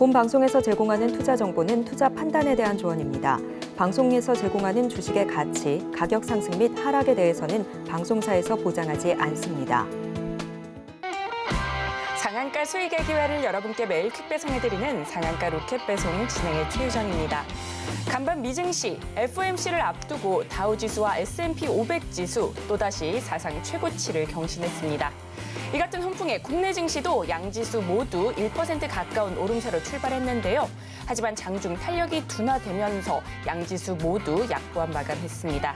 본 방송에서 제공하는 투자 정보는 투자 판단에 대한 조언입니다. 방송에서 제공하는 주식의 가치, 가격 상승 및 하락에 대해서는 방송사에서 보장하지 않습니다. 상한가 수익의 기회를 여러분께 매일 퀵배송해드리는 상한가 로켓배송 진행의 최유정입니다. 간밤 미증시, FOMC를 앞두고 다우지수와 S&P 500지수 또다시 사상 최고치를 경신했습니다. 이 같은 훈풍에 국내 증시도 양지수 모두 1% 가까운 오름세로 출발했는데요. 하지만 장중 탄력이 둔화되면서 양지수 모두 약보합 마감했습니다.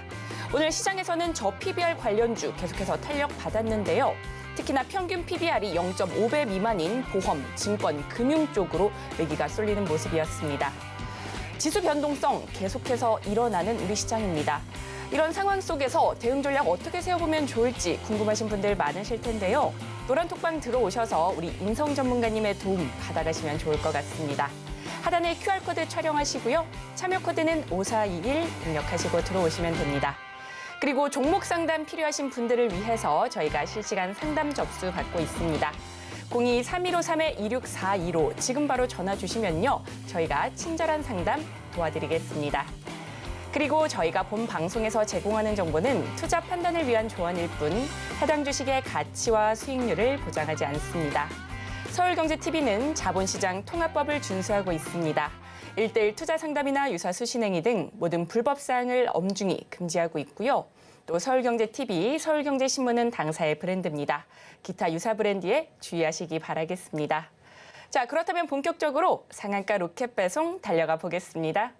오늘 시장에서는 저PBR 관련주 계속해서 탄력 받았는데요. 특히나 평균 PBR이 0.5배 미만인 보험, 증권, 금융 쪽으로 매기가 쏠리는 모습이었습니다. 지수 변동성 계속해서 일어나는 우리 시장입니다. 이런 상황 속에서 대응 전략 어떻게 세워보면 좋을지 궁금하신 분들 많으실 텐데요. 노란톡방 들어오셔서 우리 인성 전문가님의 도움 받아가시면 좋을 것 같습니다. 하단에 QR코드 촬영하시고요. 참여 코드는 5421 입력하시고 들어오시면 됩니다. 그리고 종목 상담 필요하신 분들을 위해서 저희가 실시간 상담 접수 받고 있습니다. 02-3153-2642로 지금 바로 전화 주시면요. 저희가 친절한 상담 도와드리겠습니다. 그리고 저희가 본 방송에서 제공하는 정보는 투자 판단을 위한 조언일 뿐 해당 주식의 가치와 수익률을 보장하지 않습니다. 서울경제TV는 자본시장 통합법을 준수하고 있습니다. 1:1 투자 상담이나 유사 수신행위 등 모든 불법 사항을 엄중히 금지하고 있고요. 또 서울경제TV, 서울경제신문은 당사의 브랜드입니다. 기타 유사 브랜드에 주의하시기 바라겠습니다. 자, 그렇다면 본격적으로 상한가 로켓 배송 달려가 보겠습니다.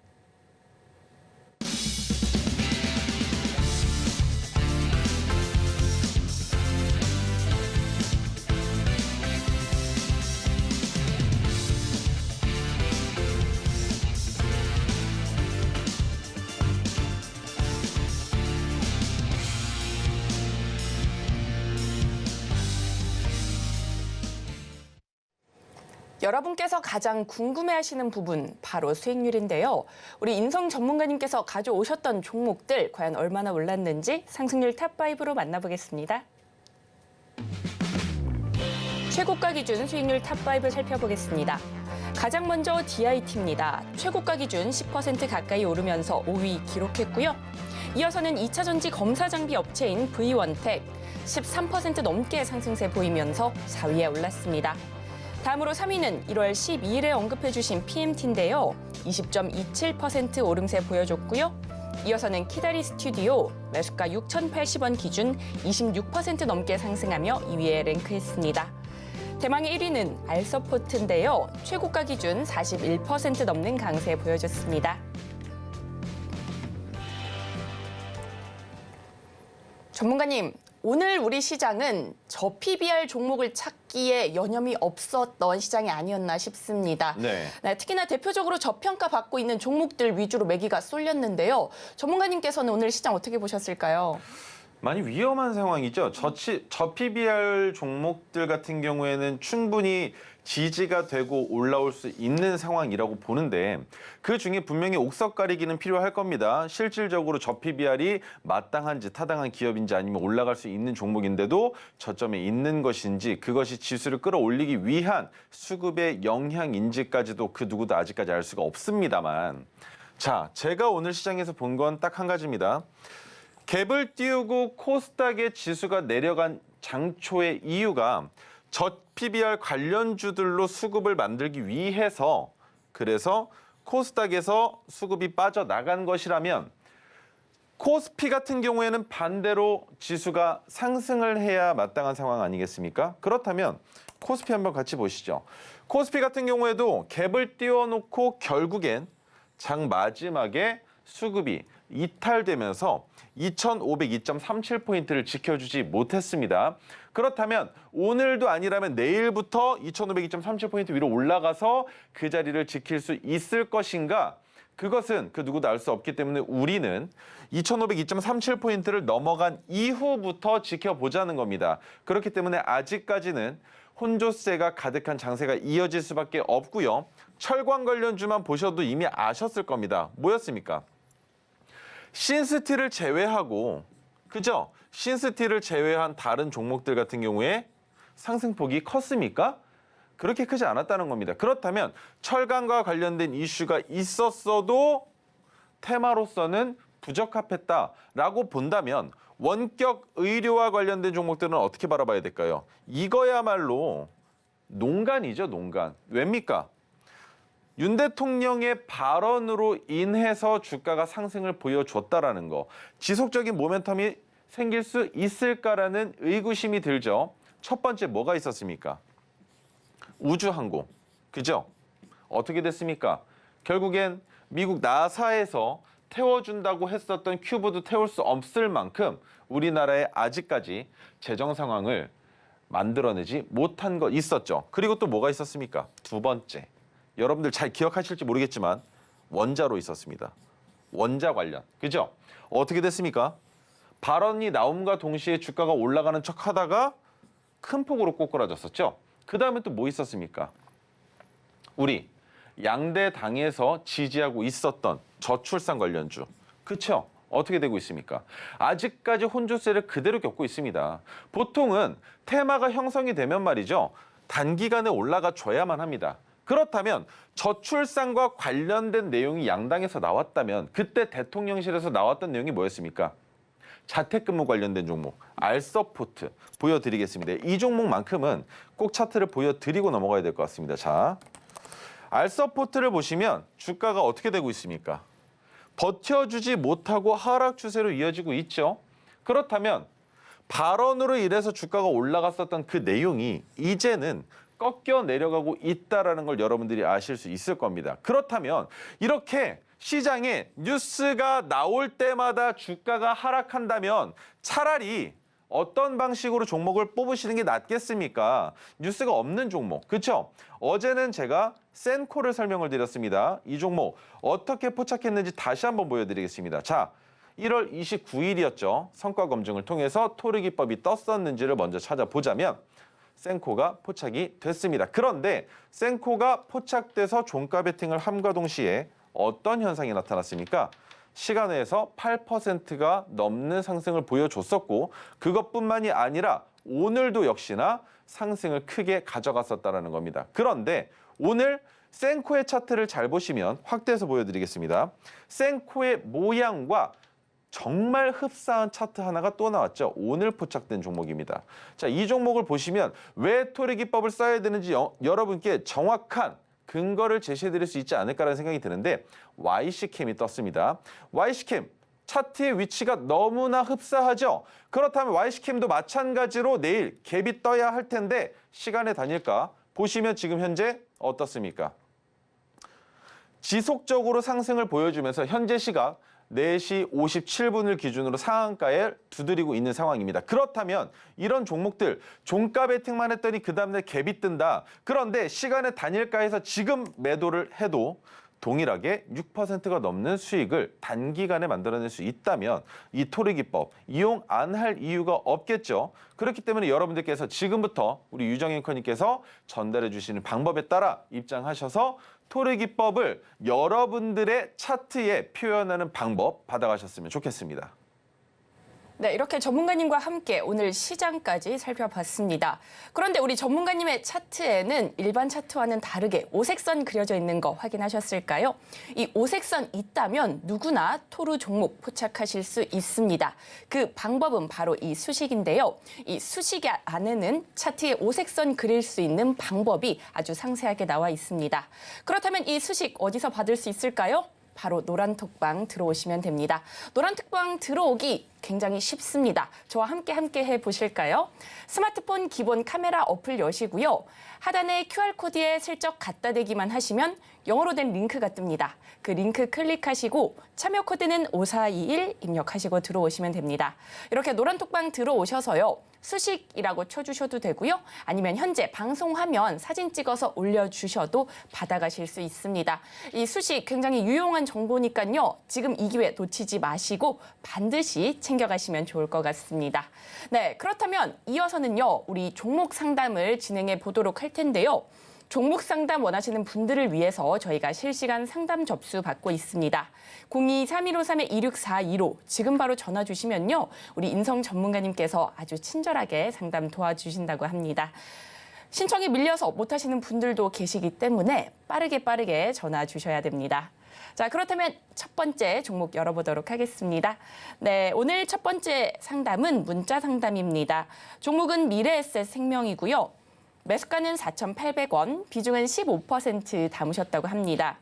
여러분께서 가장 궁금해하시는 부분 바로 수익률인데요. 우리 인성 전문가님께서 가져오셨던 종목들 과연 얼마나 올랐는지 상승률 탑5로 만나보겠습니다. 최고가 기준 수익률 탑5 살펴보겠습니다. 가장 먼저 DIT입니다. 최고가 기준 10% 가까이 오르면서 5위 기록했고요. 이어서는 2차 전지 검사 장비 업체인 V원텍 13% 넘게 상승세 보이면서 4위에 올랐습니다. 다음으로 3위는 1월 12일에 언급해 주신 PMT인데요. 20.27% 오름세 보여줬고요. 이어서는 키다리 스튜디오 매수가 6,080원 기준 26% 넘게 상승하며 2위에 랭크했습니다. 대망의 1위는 알서포트인데요. 최고가 기준 41% 넘는 강세 보여줬습니다. 전문가님, 오늘 우리 시장은 저PBR 종목을 찾기에 여념이 없었던 시장이 아니었나 싶습니다. 네. 특히나 대표적으로 저평가받고 있는 종목들 위주로 매기가 쏠렸는데요. 전문가님께서는 오늘 시장 어떻게 보셨을까요? 많이 위험한 상황이죠. 저PBR 종목들 같은 경우에는 충분히 지지가 되고 올라올 수 있는 상황이라고 보는데 그중에 분명히 옥석 가리기는 필요할 겁니다. 실질적으로 저PBR이 마땅한지 타당한 기업인지 아니면 올라갈 수 있는 종목인데도 저점에 있는 것인지 그것이 지수를 끌어올리기 위한 수급의 영향인지까지도 그 누구도 아직까지 알 수가 없습니다만 자, 제가 오늘 시장에서 본 건 딱 한 가지입니다. 갭을 띄우고 코스닥의 지수가 내려간 장초의 이유가 저PBR 관련주들로 수급을 만들기 위해서 그래서 코스닥에서 수급이 빠져나간 것이라면 코스피 같은 경우에는 반대로 지수가 상승을 해야 마땅한 상황 아니겠습니까? 그렇다면 코스피 한번 같이 보시죠. 코스피 같은 경우에도 갭을 띄워놓고 결국엔 장 마지막에 수급이 이탈되면서 2,502.37포인트를 지켜주지 못했습니다. 그렇다면 오늘도 아니라면 내일부터 2,502.37포인트 위로 올라가서 그 자리를 지킬 수 있을 것인가? 그것은 그 누구도 알 수 없기 때문에 우리는 2,502.37포인트를 넘어간 이후부터 지켜보자는 겁니다. 그렇기 때문에 아직까지는 혼조세가 가득한 장세가 이어질 수밖에 없고요. 철강 관련주만 보셔도 이미 아셨을 겁니다. 뭐였습니까? 신스틸을 제외하고 그죠? 신스틸을 제외한 다른 종목들 같은 경우에 상승폭이 컸습니까? 그렇게 크지 않았다는 겁니다. 그렇다면 철강과 관련된 이슈가 있었어도 테마로서는 부적합했다라고 본다면 원격 의료와 관련된 종목들은 어떻게 바라봐야 될까요? 이거야말로 농간이죠, 농간. 왜입니까? 윤 대통령의 발언으로 인해서 주가가 상승을 보여줬다라는 거. 지속적인 모멘텀이 생길 수 있을까라는 의구심이 들죠. 첫 번째 뭐가 있었습니까? 우주항공. 그죠? 어떻게 됐습니까? 결국엔 미국 나사에서 태워준다고 했었던 큐브도 태울 수 없을 만큼 우리나라에 아직까지 재정 상황을 만들어내지 못한 거 있었죠. 그리고 또 뭐가 있었습니까? 두 번째. 여러분들 잘 기억하실지 모르겠지만 원자로 있었습니다. 원자 관련. 그죠? 어떻게 됐습니까? 발언이 나옴과 동시에 주가가 올라가는 척 하다가 큰 폭으로 꼬꾸라졌었죠. 그 다음에 또 뭐 있었습니까? 우리 양대 당에서 지지하고 있었던 저출산 관련주. 그렇죠? 어떻게 되고 있습니까? 아직까지 혼조세를 그대로 겪고 있습니다. 보통은 테마가 형성이 되면 말이죠. 단기간에 올라가 줘야만 합니다. 그렇다면 저출산과 관련된 내용이 양당에서 나왔다면 그때 대통령실에서 나왔던 내용이 뭐였습니까? 자택근무 관련된 종목, 알서포트 보여드리겠습니다. 이 종목만큼은 꼭 차트를 보여드리고 넘어가야 될 것 같습니다. 자, 알서포트를 보시면 주가가 어떻게 되고 있습니까? 버텨주지 못하고 하락 추세로 이어지고 있죠. 그렇다면 발언으로 인해서 주가가 올라갔었던 그 내용이 이제는 꺾여 내려가고 있다는 걸 여러분들이 아실 수 있을 겁니다. 그렇다면 이렇게 시장에 뉴스가 나올 때마다 주가가 하락한다면 차라리 어떤 방식으로 종목을 뽑으시는 게 낫겠습니까? 뉴스가 없는 종목, 그렇죠? 어제는 제가 센코를 설명을 드렸습니다. 이 종목 어떻게 포착했는지 다시 한번 보여드리겠습니다. 자, 1월 29일이었죠. 성과 검증을 통해서 토르기법이 떴었는지를 먼저 찾아보자면 센코가 포착이 됐습니다. 그런데 센코가 포착돼서 종가 베팅을 함과 동시에 어떤 현상이 나타났습니까? 시간에서 8%가 넘는 상승을 보여줬었고 그것뿐만이 아니라 오늘도 역시나 상승을 크게 가져갔었다는 겁니다. 그런데 오늘 센코의 차트를 잘 보시면 확대해서 보여드리겠습니다. 센코의 모양과 정말 흡사한 차트 하나가 또 나왔죠. 오늘 포착된 종목입니다. 자, 이 종목을 보시면 왜 토르기법을 써야 되는지 여러분께 정확한 근거를 제시해드릴 수 있지 않을까라는 생각이 드는데 YC캠이 떴습니다. YC캠 차트의 위치가 너무나 흡사하죠. 그렇다면 YC캠도 마찬가지로 내일 갭이 떠야 할 텐데 시간의 단일가 보시면 지금 현재 어떻습니까? 지속적으로 상승을 보여주면서 현재 시각 4시 57분을 기준으로 상한가에 두드리고 있는 상황입니다. 그렇다면 이런 종목들 종가 베팅만 했더니 그 다음날 갭이 뜬다. 그런데 시간의 단일가에서 지금 매도를 해도 동일하게 6%가 넘는 수익을 단기간에 만들어낼 수 있다면 이 토르기법 이용 안 할 이유가 없겠죠. 그렇기 때문에 여러분들께서 지금부터 우리 유정인 커님께서 전달해 주시는 방법에 따라 입장하셔서 토르기법을 여러분들의 차트에 표현하는 방법 받아가셨으면 좋겠습니다. 네, 이렇게 전문가님과 함께 오늘 시장까지 살펴봤습니다. 그런데 우리 전문가님의 차트에는 일반 차트와는 다르게 오색선 그려져 있는 거 확인하셨을까요? 이 오색선 있다면 누구나 토르 종목 포착하실 수 있습니다. 그 방법은 바로 이 수식인데요. 이 수식 안에는 차트에 오색선 그릴 수 있는 방법이 아주 상세하게 나와 있습니다. 그렇다면 이 수식 어디서 받을 수 있을까요? 바로 노란톡방 들어오시면 됩니다. 노란톡방 들어오기 굉장히 쉽습니다. 저와 함께 해보실까요? 스마트폰 기본 카메라 어플 여시고요. 하단에 QR코드에 슬쩍 갖다 대기만 하시면 영어로 된 링크가 뜹니다. 그 링크 클릭하시고 참여 코드는 5421 입력하시고 들어오시면 됩니다. 이렇게 노란톡방 들어오셔서요. 수식이라고 쳐주셔도 되고요. 아니면 현재 방송 화면 사진 찍어서 올려주셔도 받아가실 수 있습니다. 이 수식 굉장히 유용한 정보니까요. 지금 이 기회 놓치지 마시고 반드시 챙겨가시면 좋을 것 같습니다. 네, 그렇다면 이어서는요. 우리 종목 상담을 진행해 보도록 할 텐데요. 종목 상담 원하시는 분들을 위해서 저희가 실시간 상담 접수 받고 있습니다. 02-3153-2642로 지금 바로 전화 주시면요. 우리 인성 전문가님께서 아주 친절하게 상담 도와주신다고 합니다. 신청이 밀려서 못하시는 분들도 계시기 때문에 빠르게 전화 주셔야 됩니다. 자, 그렇다면 첫 번째 종목 열어보도록 하겠습니다. 네, 오늘 첫 번째 상담은 문자 상담입니다. 종목은 미래에셋 생명이고요. 매수가는 4,800원, 비중은 15% 담으셨다고 합니다.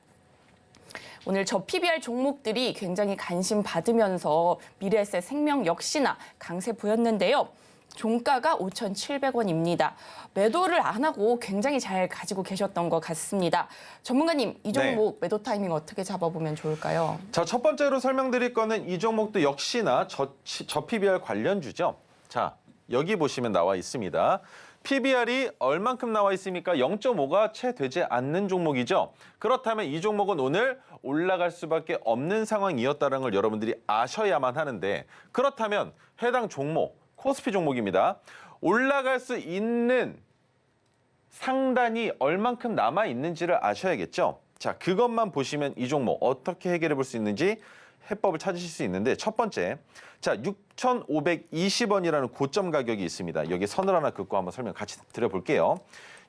오늘 저 PBR 종목들이 굉장히 관심 받으면서 미래에셋 생명 역시나 강세 보였는데요. 종가가 5,700원입니다. 매도를 안 하고 굉장히 잘 가지고 계셨던 것 같습니다. 전문가님, 이 종목 매도 타이밍 어떻게 잡아보면 좋을까요? 자, 첫 번째로 설명드릴 거는 이 종목도 역시나 저 PBR 관련주죠. 자, 여기 보시면 나와 있습니다. PBR이 얼만큼 나와 있습니까? 0.5가 채 되지 않는 종목이죠. 그렇다면 이 종목은 오늘 올라갈 수밖에 없는 상황이었다는 걸 여러분들이 아셔야만 하는데, 그렇다면 해당 종목, 코스피 종목입니다. 올라갈 수 있는 상단이 얼만큼 남아 있는지를 아셔야겠죠. 자, 그것만 보시면 이 종목 어떻게 해결해 볼 수 있는지 해법을 찾으실 수 있는데, 첫 번째, 자, 6,520원이라는 고점 가격이 있습니다. 여기 선을 하나 긋고 한번 설명 같이 드려볼게요.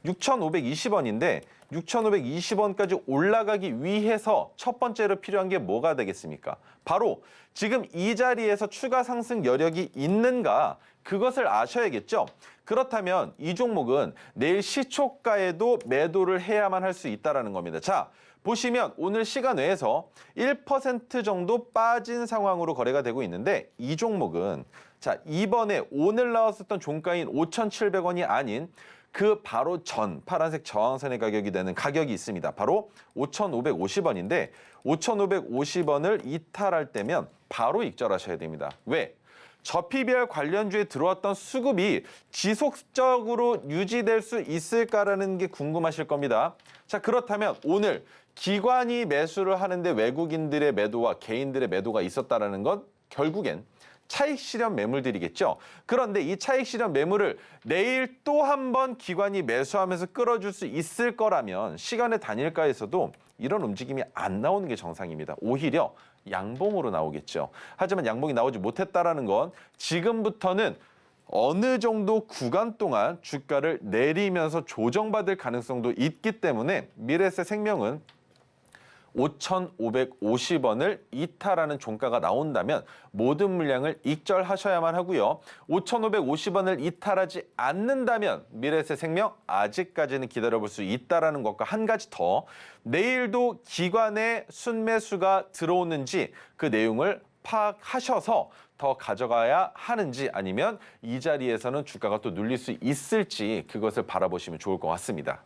6,520원인데 6,520원까지 올라가기 위해서 첫 번째로 필요한 게 뭐가 되겠습니까? 바로 지금 이 자리에서 추가 상승 여력이 있는가, 그것을 아셔야겠죠. 그렇다면 이 종목은 내일 시초가에도 매도를 해야만 할 수 있다는 겁니다. 자, 보시면 오늘 시간 외에서 1% 정도 빠진 상황으로 거래가 되고 있는데, 이 종목은 자, 이번에 오늘 나왔었던 종가인 5,700원이 아닌 그 바로 전 파란색 저항선의 가격이 되는 가격이 있습니다. 바로 5,550원인데 5,550원을 이탈할 때면 바로 익절하셔야 됩니다. 왜? 저 PBR 관련주에 들어왔던 수급이 지속적으로 유지될 수 있을까라는 게 궁금하실 겁니다. 자, 그렇다면 오늘 기관이 매수를 하는데 외국인들의 매도와 개인들의 매도가 있었다라는 건 결국엔 차익 실현 매물들이겠죠. 그런데 이 차익 실현 매물을 내일 또 한 번 기관이 매수하면서 끌어줄 수 있을 거라면 시간의 단일가에서도 이런 움직임이 안 나오는 게 정상입니다. 오히려 양봉으로 나오겠죠. 하지만 양봉이 나오지 못했다라는 건 지금부터는 어느 정도 구간 동안 주가를 내리면서 조정받을 가능성도 있기 때문에 미래에셋 생명은 5,550원을 이탈하는 종가가 나온다면 모든 물량을 익절하셔야만 하고요. 5,550원을 이탈하지 않는다면 미래에셋 생명 아직까지는 기다려볼 수 있다는 것과 한 가지 더, 내일도 기관의 순매수가 들어오는지 그 내용을 파악하셔서 더 가져가야 하는지, 아니면 이 자리에서는 주가가 또 눌릴 수 있을지 그것을 바라보시면 좋을 것 같습니다.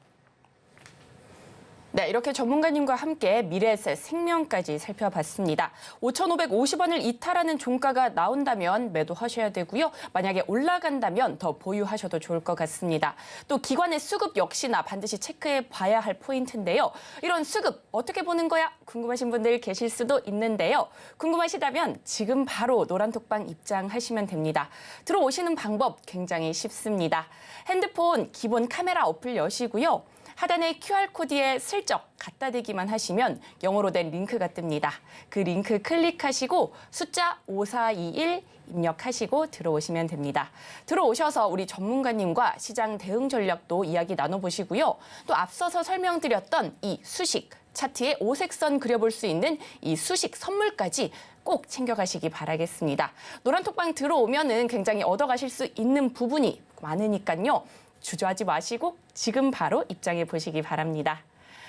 네, 이렇게 전문가님과 함께 미래에셋 생명까지 살펴봤습니다. 5,550원을 이탈하는 종가가 나온다면 매도하셔야 되고요. 만약에 올라간다면 더 보유하셔도 좋을 것 같습니다. 또 기관의 수급 역시나 반드시 체크해 봐야 할 포인트인데요. 이런 수급 어떻게 보는 거야? 궁금하신 분들 계실 수도 있는데요. 궁금하시다면 지금 바로 노란톡방 입장하시면 됩니다. 들어오시는 방법 굉장히 쉽습니다. 핸드폰 기본 카메라 어플 여시고요. 하단의 QR코드에 슬쩍 갖다 대기만 하시면 영어로 된 링크가 뜹니다. 그 링크 클릭하시고 숫자 5421 입력하시고 들어오시면 됩니다. 들어오셔서 우리 전문가님과 시장 대응 전략도 이야기 나눠보시고요. 또 앞서서 설명드렸던 이 수식, 차트에 오색선 그려볼 수 있는 이 수식 선물까지 꼭 챙겨가시기 바라겠습니다. 노란톡방 들어오면은 굉장히 얻어가실 수 있는 부분이 많으니까요. 주저하지 마시고 지금 바로 입장해 보시기 바랍니다.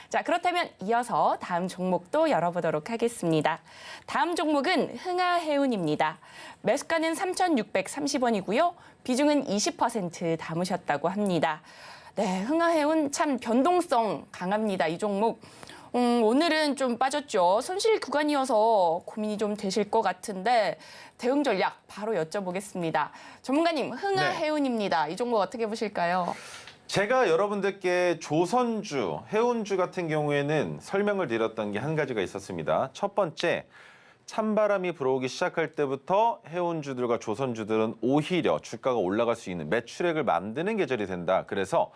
자, 그렇다면 이어서 다음 종목도 열어보도록 하겠습니다. 다음 종목은 흥하해운입니다. 매수가는 3,630원이고요. 비중은 20% 담으셨다고 합니다. 네, 흥하해운 참 변동성 강합니다. 이 종목. 오늘은 좀 빠졌죠. 손실 구간이어서 고민이 좀 되실 것 같은데 대응 전략 바로 여쭤보겠습니다. 전문가님, 흥하해운입니다. 이 종목 어떻게 보실까요? 제가 여러분들께 조선주, 해운주 같은 경우에는 설명을 드렸던 게 한 가지가 있었습니다. 첫 번째, 찬바람이 불어오기 시작할 때부터 해운주들과 조선주들은 오히려 주가가 올라갈 수 있는 매출액을 만드는 계절이 된다. 그래서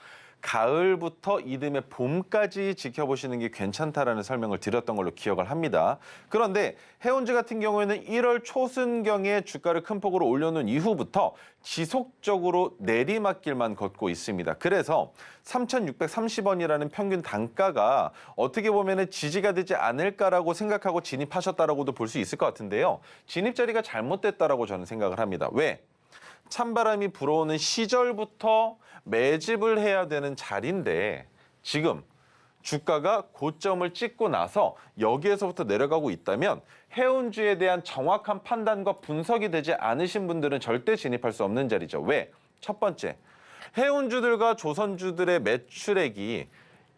가을부터 이듬해 봄까지 지켜보시는 게 괜찮다라는 설명을 드렸던 걸로 기억을 합니다. 그런데 해운주 같은 경우에는 1월 초순경에 주가를 큰 폭으로 올려놓은 이후부터 지속적으로 내리막길만 걷고 있습니다. 그래서 3,630원이라는 평균 단가가 어떻게 보면 지지가 되지 않을까라고 생각하고 진입하셨다라고도 볼 수 있을 것 같은데요. 진입 자리가 잘못됐다라고 저는 생각을 합니다. 왜? 찬바람이 불어오는 시절부터 매집을 해야 되는 자리인데 지금 주가가 고점을 찍고 나서 여기에서부터 내려가고 있다면 해운주에 대한 정확한 판단과 분석이 되지 않으신 분들은 절대 진입할 수 없는 자리죠. 왜? 첫 번째, 해운주들과 조선주들의 매출액이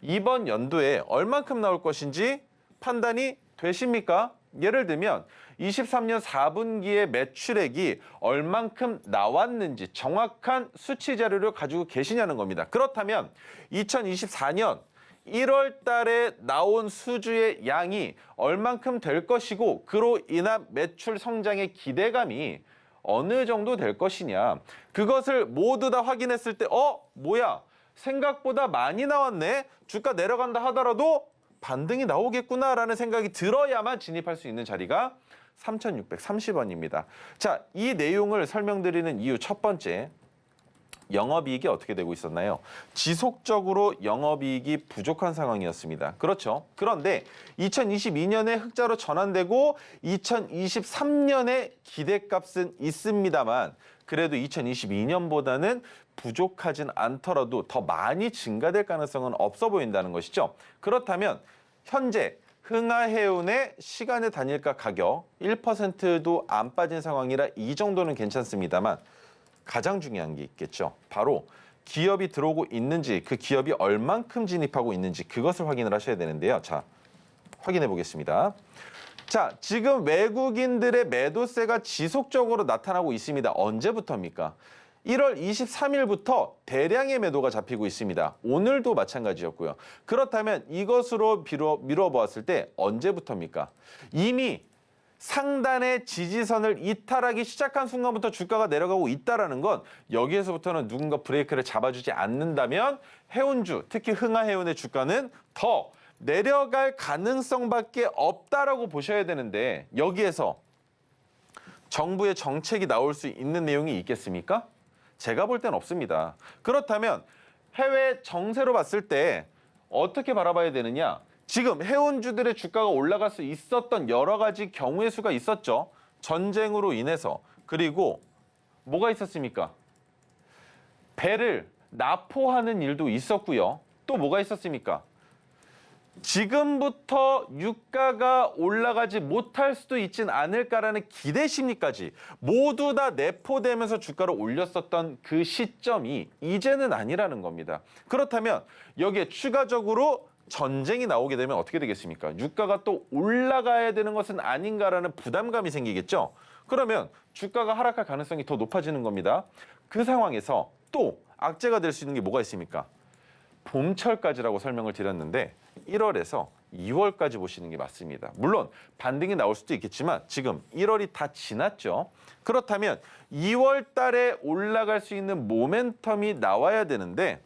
이번 연도에 얼만큼 나올 것인지 판단이 되십니까? 예를 들면 23년 4분기의 매출액이 얼만큼 나왔는지 정확한 수치 자료를 가지고 계시냐는 겁니다. 그렇다면 2024년 1월 달에 나온 수주의 양이 얼만큼 될 것이고 그로 인한 매출 성장의 기대감이 어느 정도 될 것이냐. 그것을 모두 다 확인했을 때 뭐야? 생각보다 많이 나왔네. 주가 내려간다 하더라도 반등이 나오겠구나라는 생각이 들어야만 진입할 수 있는 자리가 3,630원입니다. 자, 이 내용을 설명드리는 이유 첫 번째, 영업이익이 어떻게 되고 있었나요? 지속적으로 영업이익이 부족한 상황이었습니다. 그렇죠. 그런데 2022년에 흑자로 전환되고 2023년에 기대값은 있습니다만 그래도 2022년보다는 부족하진 않더라도 더 많이 증가될 가능성은 없어 보인다는 것이죠. 그렇다면 현재 흥하해운의 시간의 단일가 가격 1%도 안 빠진 상황이라 이 정도는 괜찮습니다만 가장 중요한 게 있겠죠. 바로 기업이 들어오고 있는지 그 기업이 얼만큼 진입하고 있는지 그것을 확인을 하셔야 되는데요. 자, 확인해 보겠습니다. 자, 지금 외국인들의 매도세가 지속적으로 나타나고 있습니다. 언제부터입니까? 1월 23일부터 대량의 매도가 잡히고 있습니다. 오늘도 마찬가지였고요. 그렇다면 이것으로 미뤄보았을 때 언제부터입니까? 이미 상단의 지지선을 이탈하기 시작한 순간부터 주가가 내려가고 있다는 건 여기에서부터는 누군가 브레이크를 잡아주지 않는다면 해운주, 특히 흥하해운의 주가는 더 내려갈 가능성밖에 없다라고 보셔야 되는데 여기에서 정부의 정책이 나올 수 있는 내용이 있겠습니까? 제가 볼 땐 없습니다. 그렇다면 해외 정세로 봤을 때 어떻게 바라봐야 되느냐? 지금 해운주들의 주가가 올라갈 수 있었던 여러 가지 경우의 수가 있었죠. 전쟁으로 인해서. 그리고 뭐가 있었습니까? 배를 납포하는 일도 있었고요. 또 뭐가 있었습니까? 지금부터 유가가 올라가지 못할 수도 있진 않을까라는 기대 심리까지 모두 다 내포되면서 주가를 올렸었던 그 시점이 이제는 아니라는 겁니다. 그렇다면 여기에 추가적으로 전쟁이 나오게 되면 어떻게 되겠습니까? 유가가 또 올라가야 되는 것은 아닌가라는 부담감이 생기겠죠? 그러면 주가가 하락할 가능성이 더 높아지는 겁니다. 그 상황에서 또 악재가 될 수 있는 게 뭐가 있습니까? 봄철까지라고 설명을 드렸는데 1월에서 2월까지 보시는 게 맞습니다. 물론 반등이 나올 수도 있겠지만 지금 1월이 다 지났죠. 그렇다면 2월 달에 올라갈 수 있는 모멘텀이 나와야 되는데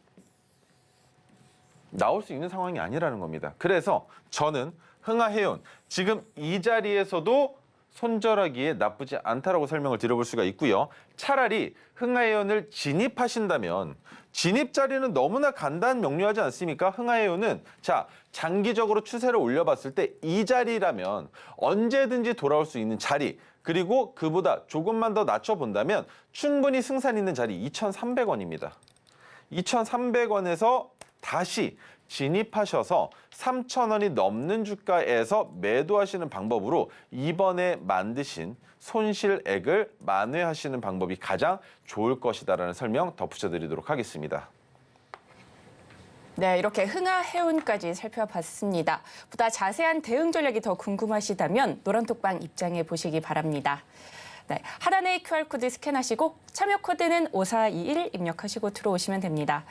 나올 수 있는 상황이 아니라는 겁니다. 그래서 저는 흥하해운 지금 이 자리에서도 손절하기에 나쁘지 않다라고 설명을 드려볼 수가 있고요. 차라리 흥하해운을 진입하신다면 진입 자리는 너무나 간단 명료하지 않습니까? 흥하해운은 자 장기적으로 추세를 올려봤을 때 이 자리라면 언제든지 돌아올 수 있는 자리 그리고 그보다 조금만 더 낮춰본다면 충분히 승산 있는 자리 2,300원입니다. 2,300원에서 다시 진입하셔서 3,000원이 넘는 주가에서 매도하시는 방법으로 이번에 만드신 손실액을 만회하시는 방법이 가장 좋을 것이다라는 설명 덧붙여드리도록 하겠습니다. 네, 이렇게 흥하해운까지 살펴봤습니다. 보다 자세한 대응 전략이 더 궁금하시다면 노란톡방 입장해 보시기 바랍니다. 네, 하단의 QR코드 스캔하시고 참여 코드는 5421 입력하시고 들어오시면 됩니다.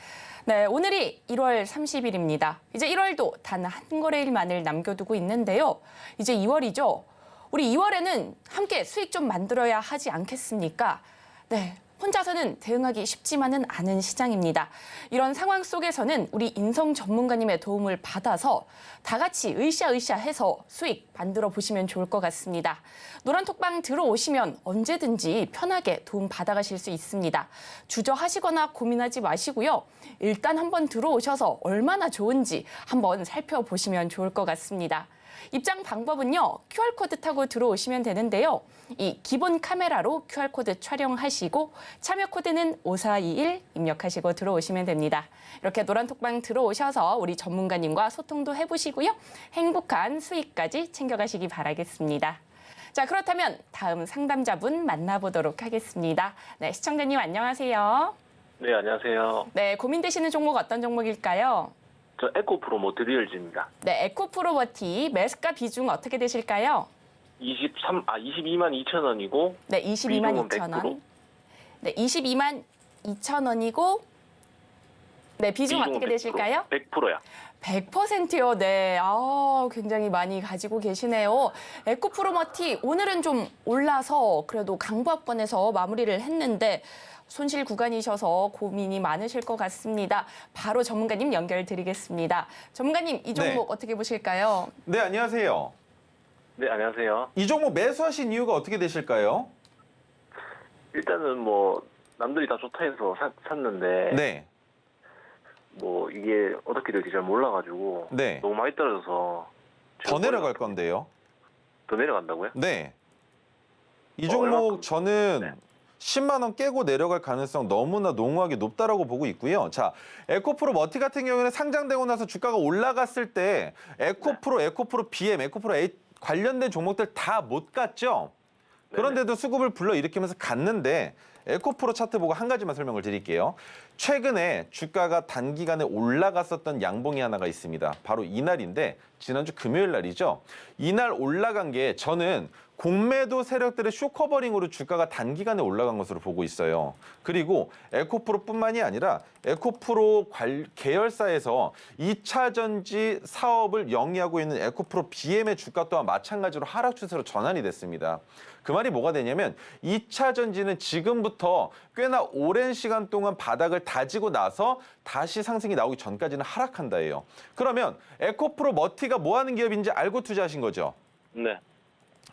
네, 오늘이 1월 30일입니다. 이제 1월도 단 한 거래일만을 남겨두고 있는데요. 이제 2월이죠. 우리 2월에는 함께 수익 좀 만들어야 하지 않겠습니까? 네, 혼자서는 대응하기 쉽지만은 않은 시장입니다. 이런 상황 속에서는 우리 인성 전문가님의 도움을 받아서 다 같이 으쌰으쌰 해서 수익 만들어 보시면 좋을 것 같습니다. 노란톡방 들어오시면 언제든지 편하게 도움 받아가실 수 있습니다. 주저하시거나 고민하지 마시고요. 일단 한번 들어오셔서 얼마나 좋은지 한번 살펴보시면 좋을 것 같습니다. 입장 방법은요. QR코드 타고 들어오시면 되는데요. 이 기본 카메라로 QR코드 촬영하시고 참여 코드는 5421 입력하시고 들어오시면 됩니다. 이렇게 노란톡방 들어오셔서 우리 전문가님과 소통도 해보시고요. 행복한 수익까지 챙겨가시기 바라겠습니다. 자, 그렇다면 다음 상담자분 만나보도록 하겠습니다. 네, 시청자님 안녕하세요. 네, 안녕하세요. 네, 고민되시는 종목 어떤 종목일까요? 저 에코프로 모트리얼즈입니다. 네, 에코프로버티 매수가 비중 어떻게 되실까요? 22만 2천 원이고. 네, 22만 비중은 2천 100%. 원. 네, 22만 2천 원이고. 네, 비중 어떻게 되실까요? 100%야. 100%요. 네. 굉장히 많이 가지고 계시네요. 에코프로머티 오늘은 좀 올라서 그래도 강보합권에서 마무리를 했는데 손실 구간이셔서 고민이 많으실 것 같습니다. 바로 전문가님 연결드리겠습니다. 전문가님, 이 종목 어떻게 보실까요? 네, 안녕하세요. 네, 안녕하세요. 이 종목 매수하신 이유가 어떻게 되실까요? 일단은 뭐 남들이 다 좋다 해서 샀는데 네. 뭐 이게 어떻게 될지 잘 몰라가지고 네. 너무 많이 떨어져서 더 내려갈 건데요. 더 내려간다고요? 네. 이 종목 얼마큼? 저는 네. 10만 원 깨고 내려갈 가능성 너무나 농후하게 높다라고 보고 있고요. 자, 에코프로 머티 같은 경우에는 상장되고 나서 주가가 올라갔을 때 에코프로, 에코프로 BM, 에코프로 A 관련된 종목들 다 못 갔죠. 그런데도 수급을 불러일으키면서 갔는데 에코프로 차트 보고 한 가지만 설명을 드릴게요. 최근에 주가가 단기간에 올라갔었던 양봉이 하나가 있습니다. 바로 이날인데 지난주 금요일 날이죠. 이날 올라간 게 저는 공매도 세력들의 쇼커버링으로 주가가 단기간에 올라간 것으로 보고 있어요. 그리고 에코프로뿐만이 아니라 에코프로 계열사에서 2차 전지 사업을 영위하고 있는 에코프로 BM의 주가 또한 마찬가지로 하락 추세로 전환이 됐습니다. 그 말이 뭐가 되냐면 2차 전지는 지금부터 꽤나 오랜 시간 동안 바닥을 다지고 나서 다시 상승이 나오기 전까지는 하락한다예요. 그러면 에코프로 머티가 뭐 하는 기업인지 알고 투자하신 거죠? 네.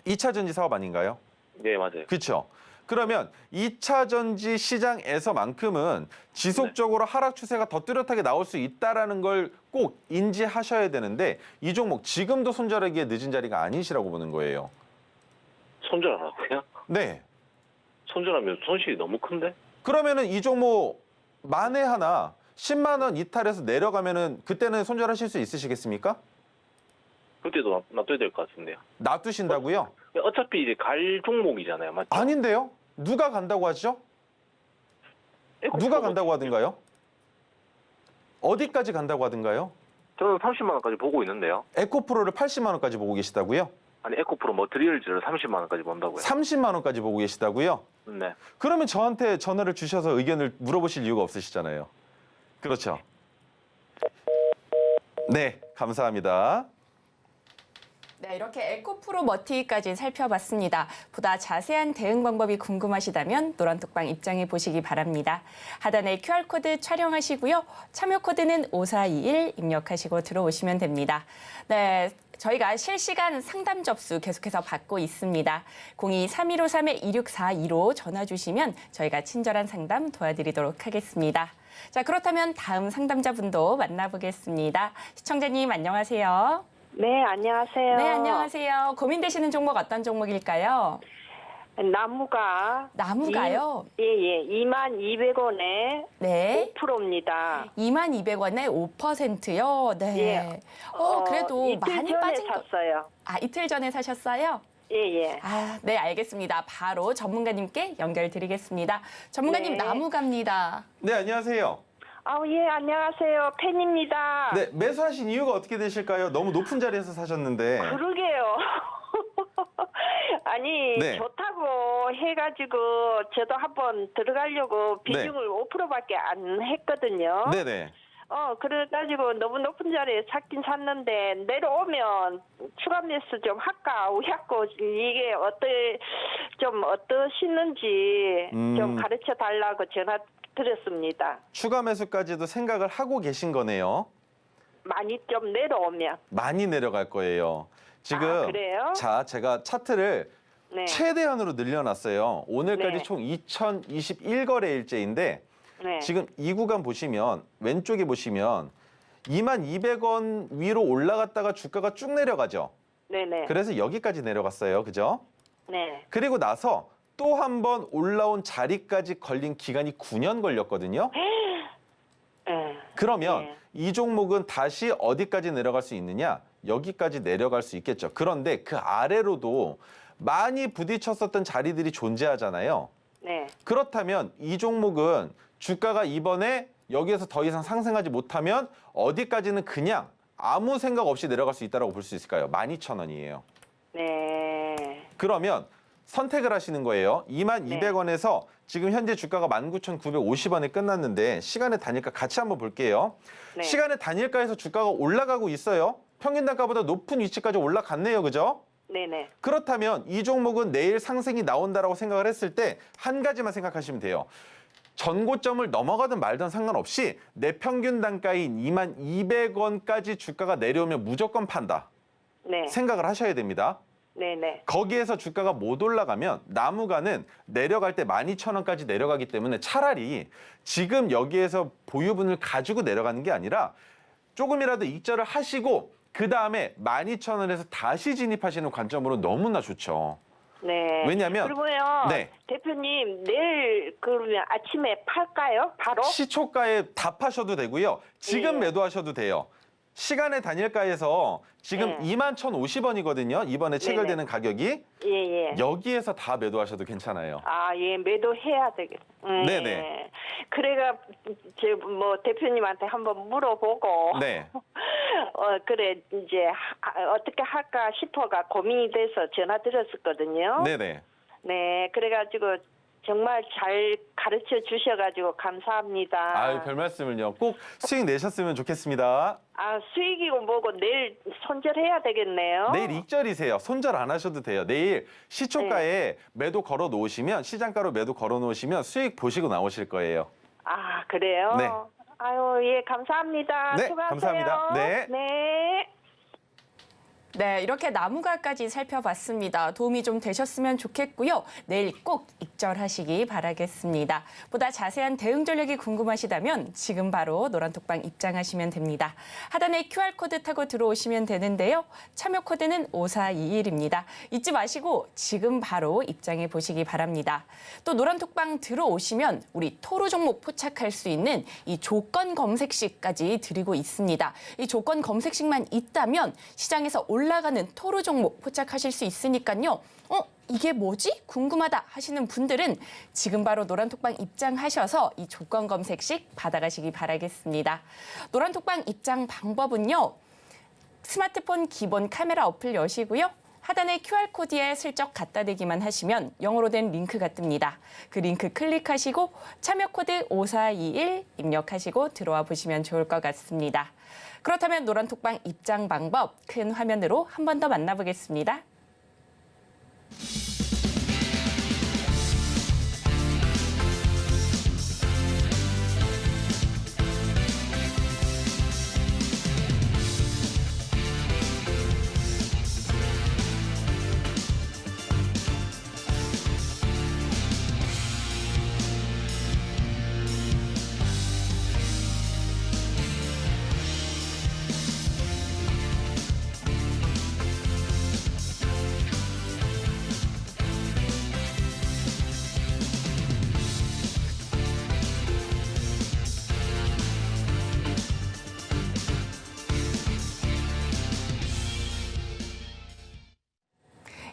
2차 전지 사업 아닌가요? 네, 맞아요. 그렇죠. 그러면 2차 전지 시장에서만큼은 지속적으로 하락 추세가 더 뚜렷하게 나올 수 있다는 걸 꼭 인지하셔야 되는데 이 종목 지금도 손절하기에 늦은 자리가 아니시라고 보는 거예요. 손절하라고요? 네. 손절하면 손실이 너무 큰데? 그러면은 이 종목 만에 하나 10만 원 이탈해서 내려가면은 그때는 손절하실 수 있으시겠습니까? 그때도 놔둬야 될 것 같은데요. 놔두신다고요? 어차피 이제 갈 종목이잖아요, 맞죠? 아닌데요? 누가 간다고 하죠? 누가 간다고 하던가요? 어디까지 간다고 하던가요? 저는 30만 원까지 보고 있는데요. 에코프로를 80만 원까지 보고 계시다고요? 아니, 에코프로 머트리얼즈를 30만 원까지 본다고요. 30만 원까지 보고 계시다고요? 네. 그러면 저한테 전화를 주셔서 의견을 물어보실 이유가 없으시잖아요. 그렇죠? 네, 감사합니다. 네, 이렇게 에코프로 머티까지 살펴봤습니다. 보다 자세한 대응 방법이 궁금하시다면 노란톡방 입장해 보시기 바랍니다. 하단에 QR코드 촬영하시고요. 참여 코드는 5421 입력하시고 들어오시면 됩니다. 네, 저희가 실시간 상담 접수 계속해서 받고 있습니다. 02-3153-2642로 전화 주시면 저희가 친절한 상담 도와드리도록 하겠습니다. 자, 그렇다면 다음 상담자분도 만나보겠습니다. 시청자님 안녕하세요. 네, 안녕하세요. 네, 안녕하세요. 고민되시는 종목 어떤 종목일까요? 나무가요? 예, 22,200원에 네. 5%입니다. 22,200원에 5%요? 네. 예. 그래도 이틀 많이 전에 빠진 거. 샀어요. 이틀 전에 사셨어요? 예. 네, 알겠습니다. 바로 전문가님께 연결드리겠습니다. 전문가님, 네. 나무가입니다. 네, 안녕하세요. 예, 안녕하세요. 팬입니다. 네, 매수하신 이유가 어떻게 되실까요? 너무 높은 자리에서 사셨는데. 그러게요. 아니, 네. 좋다고 해가지고 저도 한번 들어가려고 비중을 5%밖에 안 했거든요. 네네. 그래가지고 너무 높은 자리에 샀긴 샀는데 내려오면 추가 매수 좀 할까 우야고 이게 어떠시는지 좀 가르쳐 달라고 전화 드렸습니다. 추가 매수까지도 생각을 하고 계신 거네요. 많이 좀 내려오면. 많이 내려갈 거예요. 지금 그래요? 자, 제가 차트를 네. 최대한으로 늘려놨어요. 오늘까지 네. 총 2021거래일째인데 네. 지금 이 구간 보시면 왼쪽에 보시면 22,200원 위로 올라갔다가 주가가 쭉 내려가죠. 네네. 그래서 여기까지 내려갔어요. 그죠? 네. 그리고 나서 또 한 번 올라온 자리까지 걸린 기간이 9년 걸렸거든요. 네. 그러면 네. 이 종목은 다시 어디까지 내려갈 수 있느냐? 여기까지 내려갈 수 있겠죠. 그런데 그 아래로도 많이 부딪혔었던 자리들이 존재하잖아요. 네. 그렇다면 이 종목은 주가가 이번에 여기에서 더 이상 상승하지 못하면 어디까지는 그냥 아무 생각 없이 내려갈 수 있다고 볼 수 있을까요? 12,000원이에요. 네. 그러면 선택을 하시는 거예요. 22,200원에서 지금 현재 주가가 19,950원에 끝났는데 시간의 단일가 같이 한번 볼게요. 네. 시간의 단일가에서 주가가 올라가고 있어요. 평균 단가보다 높은 위치까지 올라갔네요. 그죠? 네네. 그렇다면 이 종목은 내일 상승이 나온다라고 생각을 했을 때 한 가지만 생각하시면 돼요. 전고점을 넘어가든 말든 상관없이 내 평균 단가인 22,200원까지 주가가 내려오면 무조건 판다. 네. 생각을 하셔야 됩니다. 네네. 거기에서 주가가 못 올라가면 나무가는 내려갈 때 12,000원까지 내려가기 때문에 차라리 지금 여기에서 보유분을 가지고 내려가는 게 아니라 조금이라도 익절을 하시고 그 다음에 12,000원에서 다시 진입하시는 관점으로 너무나 좋죠. 네. 왜냐면 그리고요. 네. 대표님 내일 그러면 아침에 팔까요? 바로? 시초가에 다 파셔도 되고요. 지금 예. 매도하셔도 돼요. 시간의 단일가에서 지금 예. 21,050원이거든요. 이번에 체결되는 가격이. 예예. 여기에서 다 매도하셔도 괜찮아요. 예, 매도해야 되겠. 네네. 그래가 대표님한테 한번 물어보고. 네. 그래 이제 어떻게 할까 싶어가 고민이 돼서 전화 드렸었거든요. 네네. 네, 그래가지고 정말 잘 가르쳐 주셔가지고 감사합니다. 아유, 별 말씀을요. 꼭 수익 내셨으면 좋겠습니다. 수익이고 뭐고 내일 손절해야 되겠네요. 내일 익절이세요. 손절 안 하셔도 돼요. 내일 시초가에 매도 걸어 놓으시면, 시장가로 매도 걸어 놓으시면 수익 보시고 나오실 거예요. 그래요? 네. 아유, 예, 감사합니다. 네, 수고하세요. 감사합니다. 네. 네. 네, 이렇게 나무가까지 살펴봤습니다. 도움이 좀 되셨으면 좋겠고요. 내일 꼭 익절하시기 바라겠습니다. 보다 자세한 대응 전략이 궁금하시다면 지금 바로 노란톡방 입장하시면 됩니다. 하단에 QR코드 타고 들어오시면 되는데요. 참여 코드는 5421입니다. 잊지 마시고 지금 바로 입장해 보시기 바랍니다. 또 노란톡방 들어오시면 우리 토루 종목 포착할 수 있는 이 조건 검색식까지 드리고 있습니다. 이 조건 검색식만 있다면 시장에서 올라가는 토루 종목 포착하실 수 있으니까요. 이게 뭐지? 궁금하다 하시는 분들은 지금 바로 노란톡방 입장하셔서 이 조건 검색식 받아가시기 바라겠습니다. 노란톡방 입장 방법은요. 스마트폰 기본 카메라 어플 여시고요. 하단의 QR코드에 슬쩍 갖다 대기만 하시면 영어로 된 링크가 뜹니다. 그 링크 클릭하시고 참여 코드 5421 입력하시고 들어와 보시면 좋을 것 같습니다. 그렇다면 노란톡방 입장 방법 큰 화면으로 한 번 더 만나보겠습니다.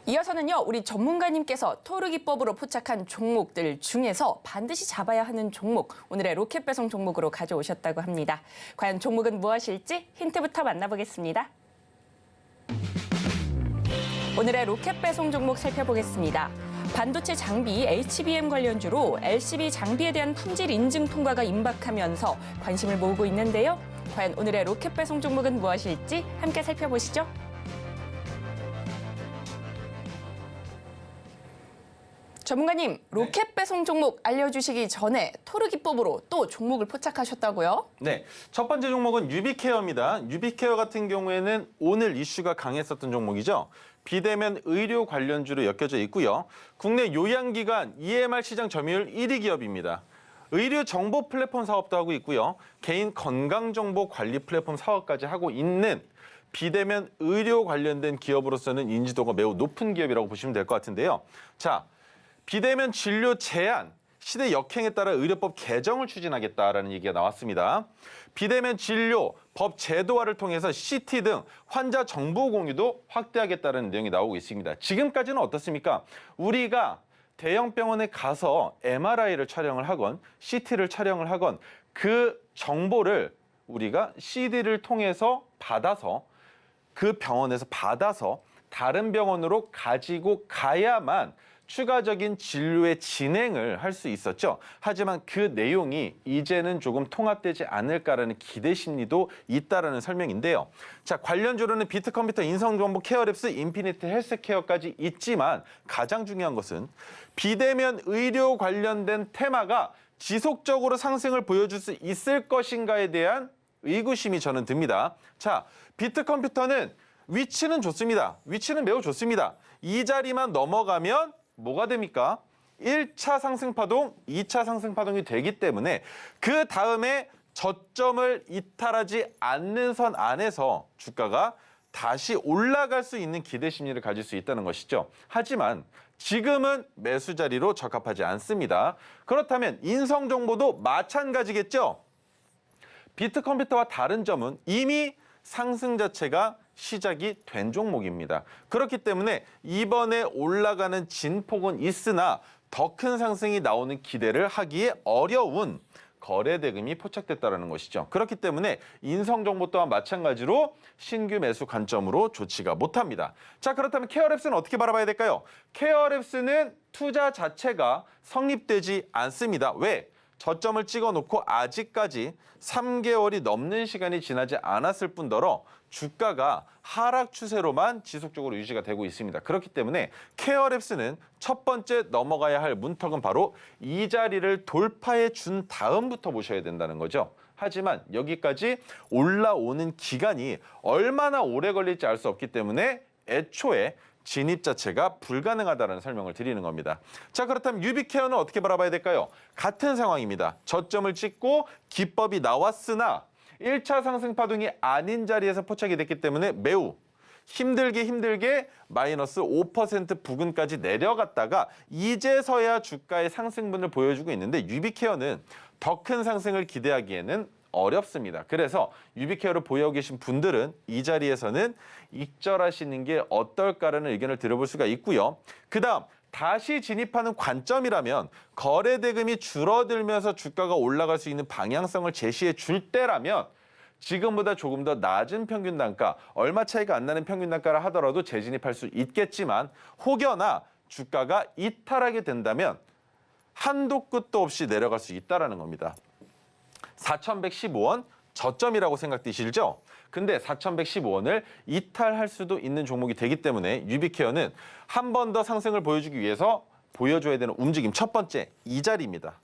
이어서는요, 우리 전문가님께서 토르 기법으로 포착한 종목들 중에서 반드시 잡아야 하는 종목, 오늘의 로켓 배송 종목으로 가져오셨다고 합니다. 과연 종목은 무엇일지 힌트부터 만나보겠습니다. 오늘의 로켓 배송 종목 살펴보겠습니다. 반도체 장비 HBM 관련주로 LCB 장비에 대한 품질 인증 통과가 임박하면서 관심을 모으고 있는데요. 과연 오늘의 로켓 배송 종목은 무엇일지 함께 살펴보시죠. 전문가님, 로켓 배송 종목 알려주시기 전에 토르 기법으로 또 종목을 포착하셨다고요? 네, 첫 번째 종목은 유비케어입니다. 유비케어 같은 경우에는 오늘 이슈가 강했었던 종목이죠. 비대면 의료 관련주로 엮여져 있고요. 국내 요양기관 EMR 시장 점유율 1위 기업입니다. 의료 정보 플랫폼 사업도 하고 있고요. 개인 건강정보 관리 플랫폼 사업까지 하고 있는 비대면 의료 관련된 기업으로서는 인지도가 매우 높은 기업이라고 보시면 될 것 같은데요. 자, 비대면 진료 제한, 시대 역행에 따라 의료법 개정을 추진하겠다라는 얘기가 나왔습니다. 비대면 진료 법 제도화를 통해서 CT 등 환자 정보 공유도 확대하겠다는 내용이 나오고 있습니다. 지금까지는 어떻습니까? 우리가 대형 병원에 가서 MRI를 촬영을 하건 CT를 촬영을 하건 그 정보를 우리가 CD를 통해서 받아서 그 병원에서 받아서 다른 병원으로 가지고 가야만 추가적인 진료의 진행을 할 수 있었죠. 하지만 그 내용이 이제는 조금 통합되지 않을까라는 기대 심리도 있다라는 설명인데요. 자, 관련주로는 비트컴퓨터, 인성정보, 케어랩스, 인피니트 헬스케어까지 있지만 가장 중요한 것은 비대면 의료 관련된 테마가 지속적으로 상승을 보여줄 수 있을 것인가에 대한 의구심이 저는 듭니다. 자, 비트컴퓨터는 위치는 좋습니다. 위치는 매우 좋습니다. 이 자리만 넘어가면 뭐가 됩니까? 1차 상승파동, 2차 상승파동이 되기 때문에 그 다음에 저점을 이탈하지 않는 선 안에서 주가가 다시 올라갈 수 있는 기대 심리를 가질 수 있다는 것이죠. 하지만 지금은 매수 자리로 적합하지 않습니다. 그렇다면 인성정보도 마찬가지겠죠. 비트컴퓨터와 다른 점은 이미 상승 자체가 시작이 된 종목입니다. 그렇기 때문에 이번에 올라가는 진폭은 있으나 더 큰 상승이 나오는 기대를 하기에 어려운 거래 대금이 포착됐다는 것이죠. 그렇기 때문에 인성정보 또한 마찬가지로 신규 매수 관점으로 좋지가 못합니다. 자, 그렇다면 케어랩스는 어떻게 바라봐야 될까요? 케어랩스는 투자 자체가 성립되지 않습니다. 왜? 저점을 찍어놓고 아직까지 3개월이 넘는 시간이 지나지 않았을 뿐더러 주가가 하락 추세로만 지속적으로 유지가 되고 있습니다. 그렇기 때문에 케어랩스는 첫 번째 넘어가야 할 문턱은 바로 이 자리를 돌파해 준 다음부터 보셔야 된다는 거죠. 하지만 여기까지 올라오는 기간이 얼마나 오래 걸릴지 알 수 없기 때문에 애초에 진입 자체가 불가능하다는 설명을 드리는 겁니다. 자, 그렇다면 유비케어는 어떻게 바라봐야 될까요? 같은 상황입니다. 저점을 찍고 기법이 나왔으나 1차 상승 파동이 아닌 자리에서 포착이 됐기 때문에 매우 힘들게 마이너스 5% 부근까지 내려갔다가 이제서야 주가의 상승분을 보여주고 있는데 유비케어는 더 큰 상승을 기대하기에는 어렵습니다. 그래서 유비케어를 보유하고 계신 분들은 이 자리에서는 익절하시는 게 어떨까라는 의견을 들어볼 수가 있고요. 그다음 다시 진입하는 관점이라면 거래 대금이 줄어들면서 주가가 올라갈 수 있는 방향성을 제시해 줄 때라면 지금보다 조금 더 낮은 평균 단가, 얼마 차이가 안 나는 평균 단가를 하더라도 재진입할 수 있겠지만 혹여나 주가가 이탈하게 된다면 한도 끝도 없이 내려갈 수 있다는 겁니다. 4,115원 저점이라고 생각되시죠? 근데 4,115원을 이탈할 수도 있는 종목이 되기 때문에 유비케어는 한 번 더 상승을 보여주기 위해서 보여줘야 되는 움직임 첫 번째, 이 자리입니다.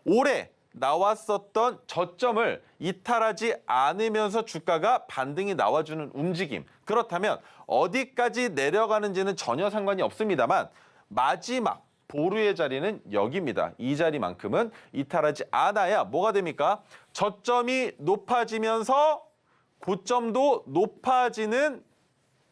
올해 나왔었던 저점을 이탈하지 않으면서 주가가 반등이 나와주는 움직임. 그렇다면 어디까지 내려가는지는 전혀 상관이 없습니다만 마지막 보루의 자리는 여기입니다. 이 자리만큼은 이탈하지 않아야 뭐가 됩니까? 저점이 높아지면서 고점도 높아지는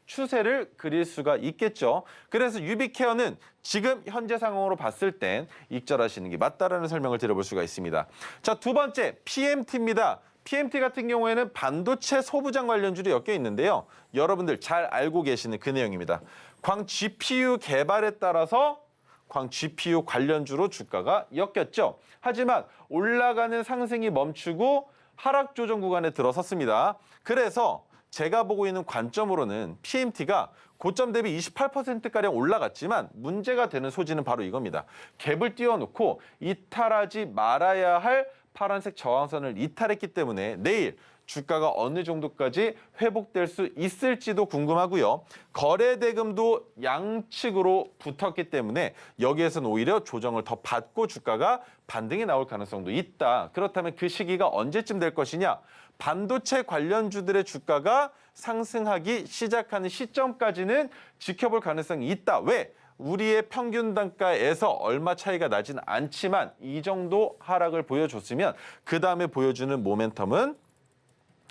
추세를 그릴 수가 있겠죠. 그래서 유비케어는 지금 현재 상황으로 봤을 땐 익절하시는 게 맞다라는 설명을 드려볼 수가 있습니다. 자, 두 번째 PMT입니다. PMT 같은 경우에는 반도체 소부장 관련주로 엮여 있는데요. 여러분들 잘 알고 계시는 그 내용입니다. 광 GPU 개발에 따라서 광 GPU 관련주로 주가가 엮였죠. 하지만 올라가는 상승이 멈추고 하락 조정 구간에 들어섰습니다. 그래서 제가 보고 있는 관점으로는 PMT가 고점 대비 28%가량 올라갔지만 문제가 되는 소지는 바로 이겁니다. 갭을 띄워놓고 이탈하지 말아야 할 파란색 저항선을 이탈했기 때문에 내일 주가가 어느 정도까지 회복될 수 있을지도 궁금하고요. 거래대금도 양측으로 붙었기 때문에 여기에서는 오히려 조정을 더 받고 주가가 반등이 나올 가능성도 있다. 그렇다면 그 시기가 언제쯤 될 것이냐? 반도체 관련주들의 주가가 상승하기 시작하는 시점까지는 지켜볼 가능성이 있다. 왜? 우리의 평균 단가에서 얼마 차이가 나지는 않지만 이 정도 하락을 보여줬으면 그 다음에 보여주는 모멘텀은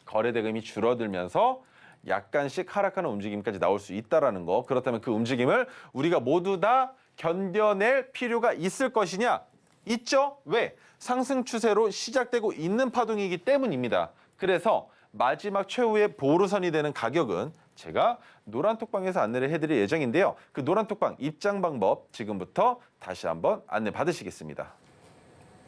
거래대금이 줄어들면서 약간씩 하락하는 움직임까지 나올 수 있다는 거. 그렇다면 그 움직임을 우리가 모두 다 견뎌낼 필요가 있을 것이냐? 있죠? 왜? 상승 추세로 시작되고 있는 파동이기 때문입니다. 그래서 마지막 최후의 보루선이 되는 가격은 제가 노란톡방에서 안내를 해드릴 예정인데요. 그 노란톡방 입장 방법 지금부터 다시 한번 안내 받으시겠습니다.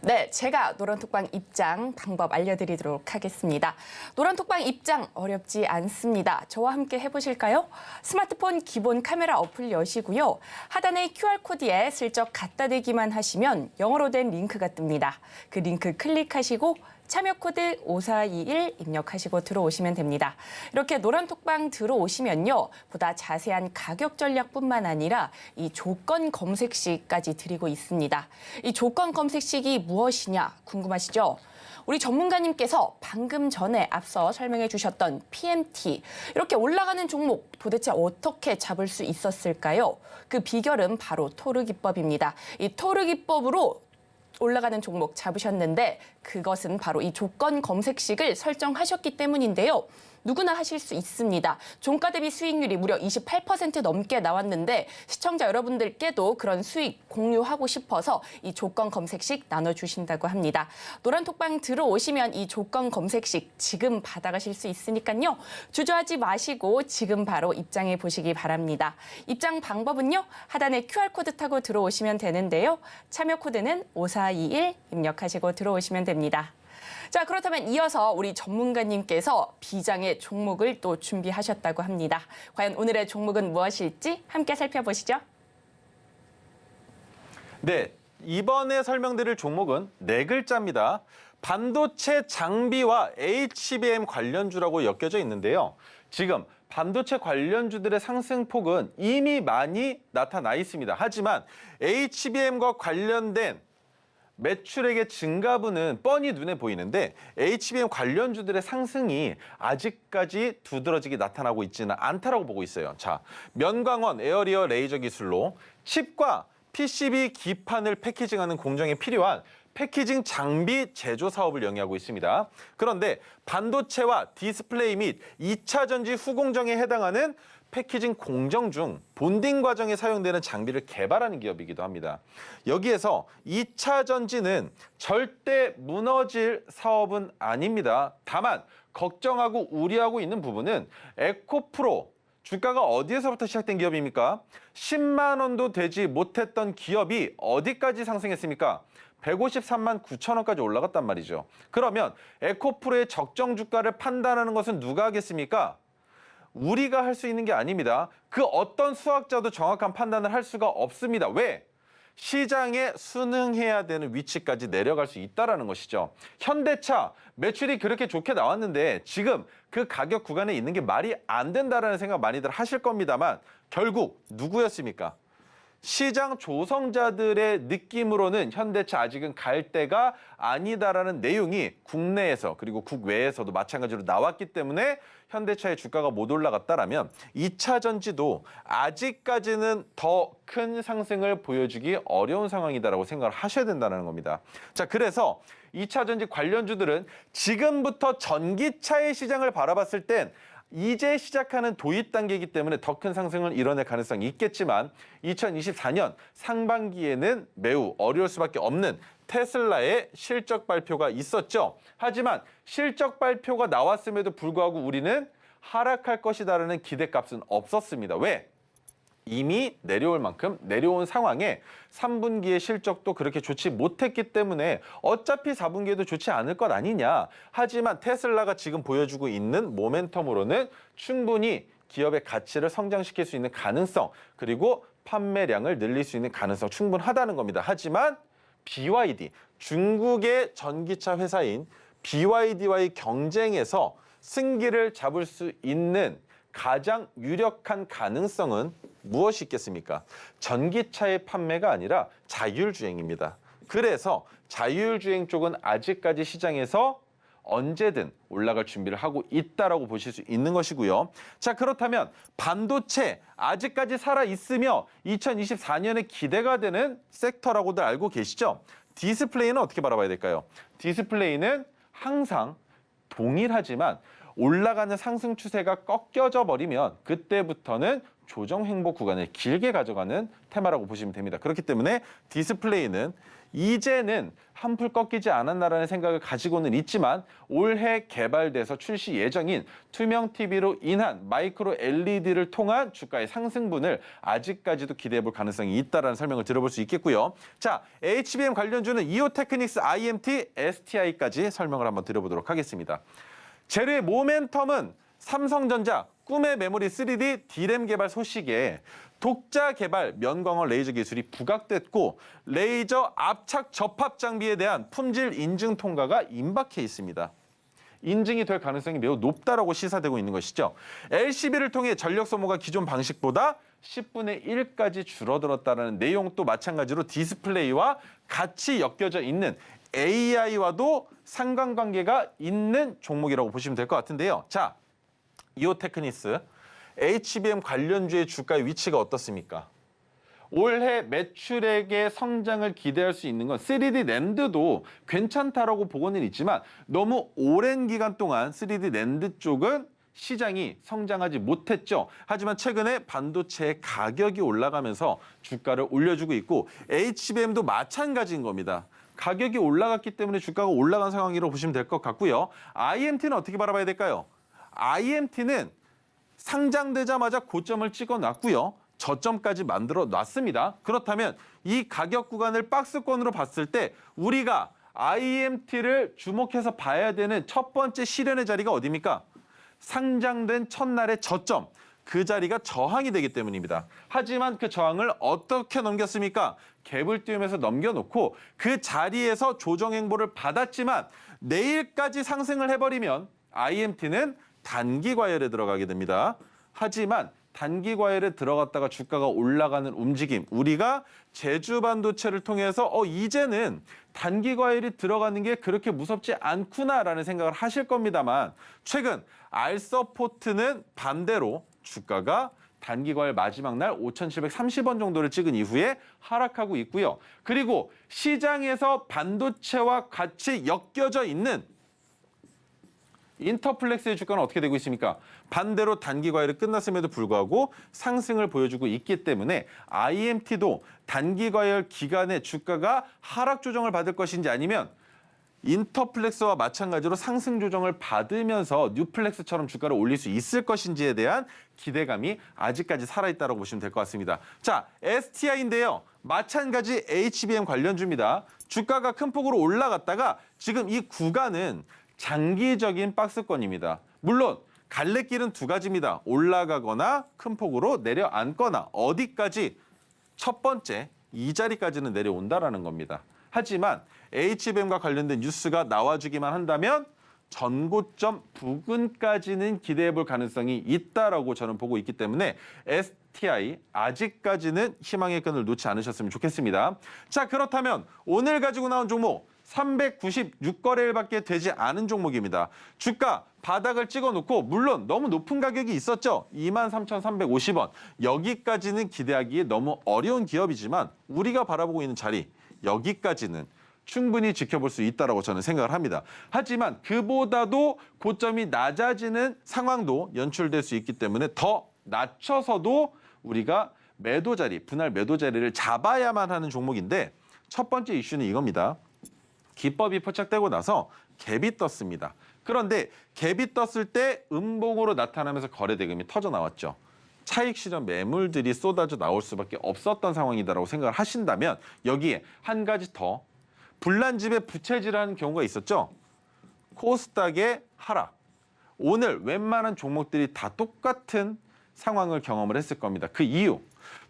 네, 제가 노란톡방 입장 방법 알려드리도록 하겠습니다. 노란톡방 입장 어렵지 않습니다. 저와 함께 해보실까요? 스마트폰 기본 카메라 어플 여시고요. 하단의 QR코드에 슬쩍 갖다 대기만 하시면 영어로 된 링크가 뜹니다. 그 링크 클릭하시고 참여 코드 5421 입력하시고 들어오시면 됩니다. 이렇게 노란톡방 들어오시면요. 보다 자세한 가격 전략뿐만 아니라 이 조건 검색식까지 드리고 있습니다. 이 조건 검색식이 무엇이냐 궁금하시죠? 우리 전문가님께서 방금 전에 앞서 설명해 주셨던 PMT, 이렇게 올라가는 종목 도대체 어떻게 잡을 수 있었을까요? 그 비결은 바로 토르 기법입니다. 이 토르 기법으로 올라가는 종목 잡으셨는데 그것은 바로 이 조건 검색식을 설정하셨기 때문인데요. 누구나 하실 수 있습니다. 종가 대비 수익률이 무려 28% 넘게 나왔는데 시청자 여러분들께도 그런 수익 공유하고 싶어서 이 조건 검색식 나눠주신다고 합니다. 노란톡방 들어오시면 이 조건 검색식 지금 받아가실 수 있으니까요. 주저하지 마시고 지금 바로 입장해 보시기 바랍니다. 입장 방법은요. 하단에 QR코드 타고 들어오시면 되는데요. 참여 코드는 5421 입력하시고 들어오시면 됩니다. 자, 그렇다면 이어서 우리 전문가님께서 비장의 종목을 또 준비하셨다고 합니다. 과연 오늘의 종목은 무엇일지 함께 살펴보시죠. 네, 이번에 설명드릴 종목은 네 글자입니다. 반도체 장비와 HBM 관련주라고 엮여져 있는데요. 지금 반도체 관련주들의 상승폭은 이미 많이 나타나 있습니다. 하지만 HBM과 관련된 매출액의 증가분은 뻔히 눈에 보이는데 HBM 관련주들의 상승이 아직까지 두드러지게 나타나고 있지는 않다라고 보고 있어요. 자, 면광원 에어리어 레이저 기술로 칩과 PCB 기판을 패키징하는 공정에 필요한 패키징 장비 제조 사업을 영위하고 있습니다. 그런데 반도체와 디스플레이 및 2차 전지 후공정에 해당하는 패키징 공정 중 본딩 과정에 사용되는 장비를 개발하는 기업이기도 합니다. 여기에서 2차 전지는 절대 무너질 사업은 아닙니다. 다만 걱정하고 우려하고 있는 부분은 에코프로, 주가가 어디에서부터 시작된 기업입니까? 10만 원도 되지 못했던 기업이 어디까지 상승했습니까? 153만 9천 원까지 올라갔단 말이죠. 그러면 에코프로의 적정 주가를 판단하는 것은 누가 하겠습니까? 우리가 할 수 있는 게 아닙니다. 그 어떤 수학자도 정확한 판단을 할 수가 없습니다. 왜? 시장에 순응해야 되는 위치까지 내려갈 수 있다는 것이죠. 현대차 매출이 그렇게 좋게 나왔는데 지금 그 가격 구간에 있는 게 말이 안 된다는 생각 많이들 하실 겁니다만 결국 누구였습니까? 시장 조성자들의 느낌으로는 현대차 아직은 갈 때가 아니다라는 내용이 국내에서 그리고 국외에서도 마찬가지로 나왔기 때문에 현대차의 주가가 못 올라갔다라면 2차 전지도 아직까지는 더 큰 상승을 보여주기 어려운 상황이다라고 생각을 하셔야 된다는 겁니다. 자, 그래서 2차 전지 관련주들은 지금부터 전기차의 시장을 바라봤을 땐 이제 시작하는 도입 단계이기 때문에 더 큰 상승을 이뤄낼 가능성이 있겠지만 2024년 상반기에는 매우 어려울 수밖에 없는 테슬라의 실적 발표가 있었죠. 하지만 실적 발표가 나왔음에도 불구하고 우리는 하락할 것이다라는 기대값은 없었습니다. 왜? 이미 내려올 만큼 내려온 상황에 3분기의 실적도 그렇게 좋지 못했기 때문에 어차피 4분기에도 좋지 않을 것 아니냐. 하지만 테슬라가 지금 보여주고 있는 모멘텀으로는 충분히 기업의 가치를 성장시킬 수 있는 가능성, 그리고 판매량을 늘릴 수 있는 가능성 충분하다는 겁니다. 하지만 BYD, 중국의 전기차 회사인 BYD와의 경쟁에서 승기를 잡을 수 있는 가장 유력한 가능성은 무엇이 있겠습니까? 전기차의 판매가 아니라 자율주행입니다. 그래서 자율주행 쪽은 아직까지 시장에서 언제든 올라갈 준비를 하고 있다라고 보실 수 있는 것이고요. 자, 그렇다면 반도체 아직까지 살아있으며 2024년에 기대가 되는 섹터라고들 알고 계시죠? 디스플레이는 어떻게 바라봐야 될까요? 디스플레이는 항상 동일하지만 올라가는 상승 추세가 꺾여져 버리면 그때부터는 조정 행보 구간을 길게 가져가는 테마라고 보시면 됩니다. 그렇기 때문에 디스플레이는 이제는 한풀 꺾이지 않았나라는 생각을 가지고는 있지만 올해 개발돼서 출시 예정인 투명 TV로 인한 마이크로 LED를 통한 주가의 상승분을 아직까지도 기대해 볼 가능성이 있다라는 설명을 들어볼 수 있겠고요. 자, HBM 관련주는 이오테크닉스, IMT, STI까지 설명을 한번 드려보도록 하겠습니다. 재료의 모멘텀은 삼성전자 꿈의 메모리 3D D램 개발 소식에 독자 개발 면광원 레이저 기술이 부각됐고 레이저 압착 접합 장비에 대한 품질 인증 통과가 임박해 있습니다. 인증이 될 가능성이 매우 높다라고 시사되고 있는 것이죠. LCB를 통해 전력 소모가 기존 방식보다 10분의 1까지 줄어들었다는 내용도 마찬가지로 디스플레이와 같이 엮여져 있는 AI와도 상관관계가 있는 종목이라고 보시면 될 것 같은데요. 자, 이오테크니스, HBM 관련주의 주가의 위치가 어떻습니까? 올해 매출액의 성장을 기대할 수 있는 건 3D 낸드도 괜찮다라고 보고는 있지만 너무 오랜 기간 동안 3D 낸드 쪽은 시장이 성장하지 못했죠. 하지만 최근에 반도체의 가격이 올라가면서 주가를 올려주고 있고 HBM도 마찬가지인 겁니다. 가격이 올라갔기 때문에 주가가 올라간 상황이라고 보시면 될 것 같고요. IMT는 어떻게 바라봐야 될까요? IMT는 상장되자마자 고점을 찍어놨고요. 저점까지 만들어 놨습니다. 그렇다면 이 가격 구간을 박스권으로 봤을 때 우리가 IMT를 주목해서 봐야 되는 첫 번째 실현의 자리가 어디입니까? 상장된 첫날의 저점. 그 자리가 저항이 되기 때문입니다. 하지만 그 저항을 어떻게 넘겼습니까? 갭을 띄우면서 넘겨놓고 그 자리에서 조정 행보를 받았지만 내일까지 상승을 해버리면 IMT는 단기 과열에 들어가게 됩니다. 하지만 단기 과열에 들어갔다가 주가가 올라가는 움직임, 우리가 제주 반도체를 통해서 이제는 단기 과열이 들어가는 게 그렇게 무섭지 않구나라는 생각을 하실 겁니다만 최근 알서포트는 반대로 주가가 단기 과열 마지막 날 5,730원 정도를 찍은 이후에 하락하고 있고요. 그리고 시장에서 반도체와 같이 엮여져 있는 인터플렉스의 주가는 어떻게 되고 있습니까? 반대로 단기 과열이 끝났음에도 불구하고 상승을 보여주고 있기 때문에 IMT도 단기 과열 기간에 주가가 하락 조정을 받을 것인지 아니면 인터플렉스와 마찬가지로 상승 조정을 받으면서 뉴플렉스처럼 주가를 올릴 수 있을 것인지에 대한 기대감이 아직까지 살아있다고 보시면 될 것 같습니다. 자, STI인데요. 마찬가지 HBM 관련주입니다. 주가가 큰 폭으로 올라갔다가 지금 이 구간은 장기적인 박스권입니다. 물론 갈래길은 두 가지입니다. 올라가거나 큰 폭으로 내려앉거나 어디까지 첫 번째 이 자리까지는 내려온다라는 겁니다. 하지만 HBM과 관련된 뉴스가 나와주기만 한다면 전고점 부근까지는 기대해 볼 가능성이 있다라고 저는 보고 있기 때문에 STI 아직까지는 희망의 끈을 놓지 않으셨으면 좋겠습니다. 자, 그렇다면 오늘 가지고 나온 종목 396거래일밖에 되지 않은 종목입니다. 주가 바닥을 찍어놓고 물론 너무 높은 가격이 있었죠. 23,350원. 여기까지는 기대하기에 너무 어려운 기업이지만 우리가 바라보고 있는 자리 여기까지는 충분히 지켜볼 수 있다고 저는 생각을 합니다. 하지만 그보다도 고점이 낮아지는 상황도 연출될 수 있기 때문에 더 낮춰서도 우리가 매도 자리, 분할 매도 자리를 잡아야만 하는 종목인데 첫 번째 이슈는 이겁니다. 기법이 포착되고 나서 갭이 떴습니다. 그런데 갭이 떴을 때 음봉으로 나타나면서 거래 대금이 터져 나왔죠. 차익 실현 매물들이 쏟아져 나올 수밖에 없었던 상황이다라고 생각을 하신다면 여기에 한 가지 더 불난집에 부채질하는 경우가 있었죠. 코스닥의 하락. 오늘 웬만한 종목들이 다 똑같은 상황을 경험을 했을 겁니다. 그 이유.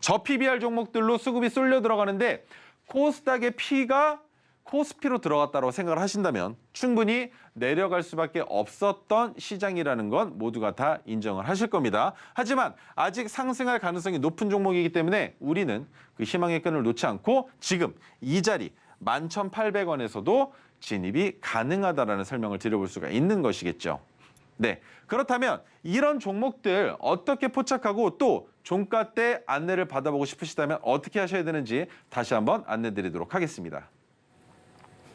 저PBR 종목들로 수급이 쏠려 들어가는데 코스닥의 P가 코스피로 들어갔다고 생각을 하신다면 충분히 내려갈 수밖에 없었던 시장이라는 건 모두가 다 인정을 하실 겁니다. 하지만 아직 상승할 가능성이 높은 종목이기 때문에 우리는 그 희망의 끈을 놓지 않고 지금 이 자리 11,800원에서도 진입이 가능하다라는 설명을 드려볼 수가 있는 것이겠죠. 네, 그렇다면 이런 종목들 어떻게 포착하고 또 종가 때 안내를 받아보고 싶으시다면 어떻게 하셔야 되는지 다시 한번 안내드리도록 하겠습니다.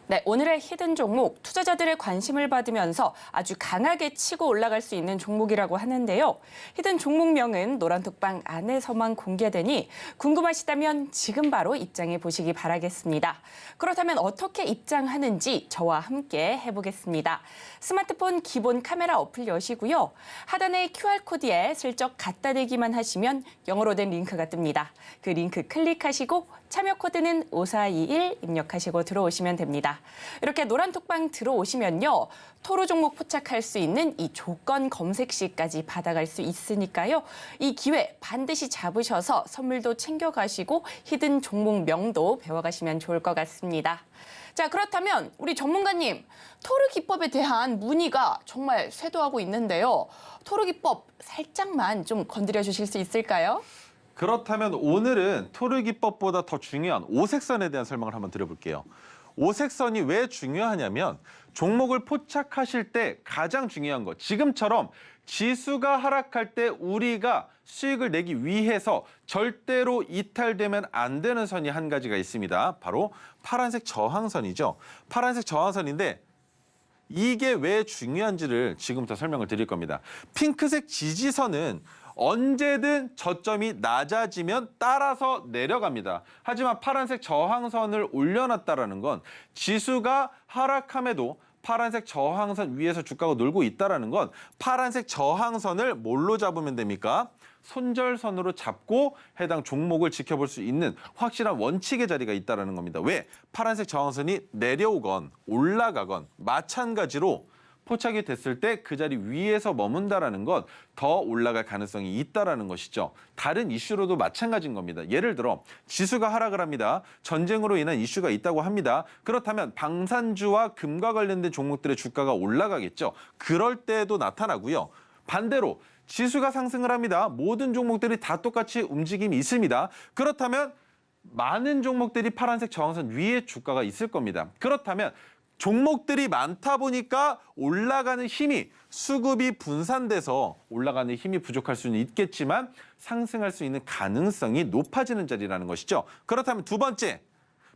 네, 오늘의 히든 종목, 투자자들의 관심을 받으면서 아주 강하게 치고 올라갈 수 있는 종목이라고 하는데요. 히든 종목명은 노란톡방 안에서만 공개되니 궁금하시다면 지금 바로 입장해 보시기 바라겠습니다. 그렇다면 어떻게 입장하는지 저와 함께 해보겠습니다. 스마트폰 기본 카메라 어플 여시고요. 하단의 QR코드에 슬쩍 갖다 대기만 하시면 영어로 된 링크가 뜹니다. 그 링크 클릭하시고 참여 코드는 5421 입력하시고 들어오시면 됩니다. 이렇게 노란톡방 들어오시면요. 토르 종목 포착할 수 있는 이 조건 검색 시까지 받아갈 수 있으니까요. 이 기회 반드시 잡으셔서 선물도 챙겨가시고 히든 종목명도 배워가시면 좋을 것 같습니다. 자, 그렇다면 우리 전문가님, 토르 기법에 대한 문의가 정말 쇄도하고 있는데요. 토르 기법 살짝만 좀 건드려 주실 수 있을까요? 그렇다면 오늘은 토르 기법보다 더 중요한 오색선에 대한 설명을 한번 드려볼게요. 오색선이 왜 중요하냐면 종목을 포착하실 때 가장 중요한 거, 지금처럼 지수가 하락할 때 우리가 수익을 내기 위해서 절대로 이탈되면 안 되는 선이 한 가지가 있습니다. 바로 파란색 저항선이죠. 파란색 저항선인데 이게 왜 중요한지를 지금부터 설명을 드릴 겁니다. 핑크색 지지선은 언제든 저점이 낮아지면 따라서 내려갑니다. 하지만 파란색 저항선을 올려놨다는 건 지수가 하락함에도 파란색 저항선 위에서 주가가 놀고 있다는 건 파란색 저항선을 뭘로 잡으면 됩니까? 손절선으로 잡고 해당 종목을 지켜볼 수 있는 확실한 원칙의 자리가 있다는 겁니다. 왜? 파란색 저항선이 내려오건 올라가건 마찬가지로 포착이 됐을 때 그 자리 위에서 머문다라는 건 더 올라갈 가능성이 있다라는 것이죠. 다른 이슈로도 마찬가지인 겁니다. 예를 들어 지수가 하락을 합니다. 전쟁으로 인한 이슈가 있다고 합니다. 그렇다면 방산주와 금과 관련된 종목들의 주가가 올라가겠죠. 그럴 때도 나타나고요. 반대로 지수가 상승을 합니다. 모든 종목들이 다 똑같이 움직임이 있습니다. 그렇다면 많은 종목들이 파란색 저항선 위에 주가가 있을 겁니다. 그렇다면 종목들이 많다 보니까 올라가는 힘이 수급이 분산돼서 올라가는 힘이 부족할 수는 있겠지만 상승할 수 있는 가능성이 높아지는 자리라는 것이죠. 그렇다면 두 번째,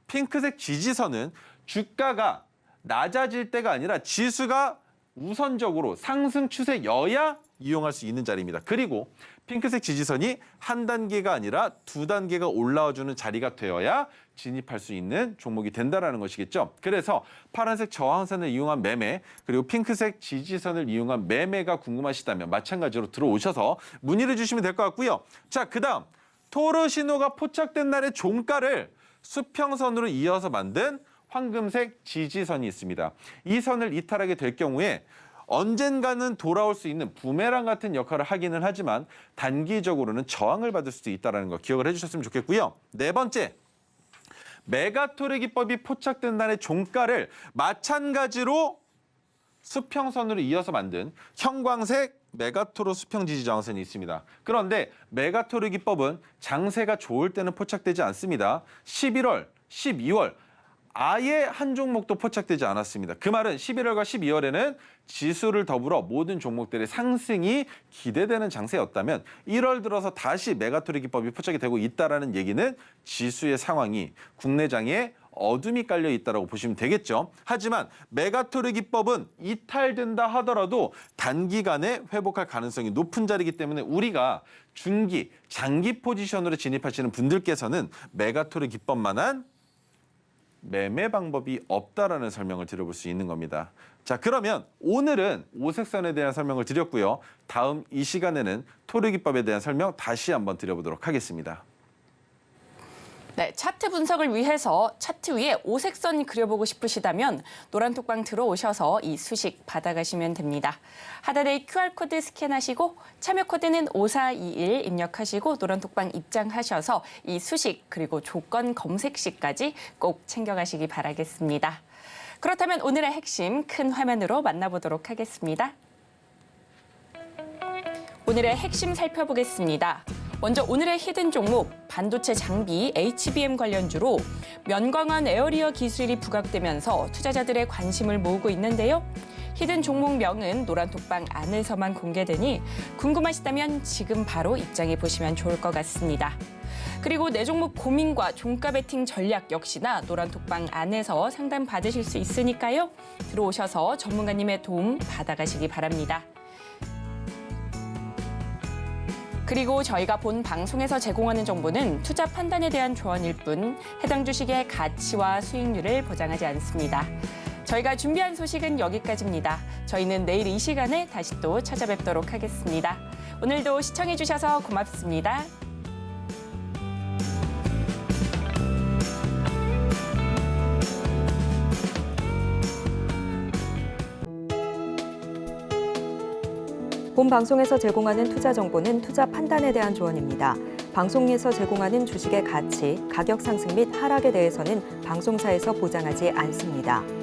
핑크색 지지선은 주가가 낮아질 때가 아니라 지수가 우선적으로 상승 추세여야 이용할 수 있는 자리입니다. 그리고 핑크색 지지선이 한 단계가 아니라 두 단계가 올라와주는 자리가 되어야 진입할 수 있는 종목이 된다는 것이겠죠. 그래서 파란색 저항선을 이용한 매매 그리고 핑크색 지지선을 이용한 매매가 궁금하시다면 마찬가지로 들어오셔서 문의를 주시면 될 것 같고요. 자, 그다음 토르 신호가 포착된 날의 종가를 수평선으로 이어서 만든 황금색 지지선이 있습니다. 이 선을 이탈하게 될 경우에 언젠가는 돌아올 수 있는 부메랑 같은 역할을 하기는 하지만 단기적으로는 저항을 받을 수도 있다는 거 기억을 해주셨으면 좋겠고요. 네 번째, 메가토르 기법이 포착된 날의 종가를 마찬가지로 수평선으로 이어서 만든 형광색 메가토르 수평 지지 저항선이 있습니다. 그런데 메가토르 기법은 장세가 좋을 때는 포착되지 않습니다. 11월, 12월 아예 한 종목도 포착되지 않았습니다. 그 말은 11월과 12월에는 지수를 더불어 모든 종목들의 상승이 기대되는 장세였다면 1월 들어서 다시 메가토르 기법이 포착이 되고 있다는 얘기는 지수의 상황이 국내장에 어둠이 깔려 있다고 보시면 되겠죠. 하지만 메가토르 기법은 이탈된다 하더라도 단기간에 회복할 가능성이 높은 자리이기 때문에 우리가 중기, 장기 포지션으로 진입하시는 분들께서는 메가토르 기법만한 매매 방법이 없다라는 설명을 드려볼 수 있는 겁니다. 자, 그러면 오늘은 오색선에 대한 설명을 드렸고요. 다음 이 시간에는 토르기법에 대한 설명 다시 한번 드려보도록 하겠습니다. 네, 차트 분석을 위해서 차트 위에 오색선 그려보고 싶으시다면 노란톡방 들어오셔서 이 수식 받아가시면 됩니다. 하단에 QR코드 스캔하시고 참여 코드는 5421 입력하시고 노란톡방 입장하셔서 이 수식 그리고 조건 검색시까지 꼭 챙겨가시기 바라겠습니다. 그렇다면 오늘의 핵심 큰 화면으로 만나보도록 하겠습니다. 오늘의 핵심 살펴보겠습니다. 먼저 오늘의 히든 종목, 반도체 장비 HBM 관련주로 면광원 에어리어 기술이 부각되면서 투자자들의 관심을 모으고 있는데요. 히든 종목명은 노란톡방 안에서만 공개되니 궁금하시다면 지금 바로 입장해 보시면 좋을 것 같습니다. 그리고 내 종목 고민과 종가 베팅 전략 역시나 노란톡방 안에서 상담 받으실 수 있으니까요. 들어오셔서 전문가님의 도움 받아가시기 바랍니다. 그리고 저희가 본 방송에서 제공하는 정보는 투자 판단에 대한 조언일 뿐 해당 주식의 가치와 수익률을 보장하지 않습니다. 저희가 준비한 소식은 여기까지입니다. 저희는 내일 이 시간에 다시 또 찾아뵙도록 하겠습니다. 오늘도 시청해주셔서 고맙습니다. 본 방송에서 제공하는 투자 정보는 투자 판단에 대한 조언입니다. 방송에서 제공하는 주식의 가치, 가격 상승 및 하락에 대해서는 방송사에서 보장하지 않습니다.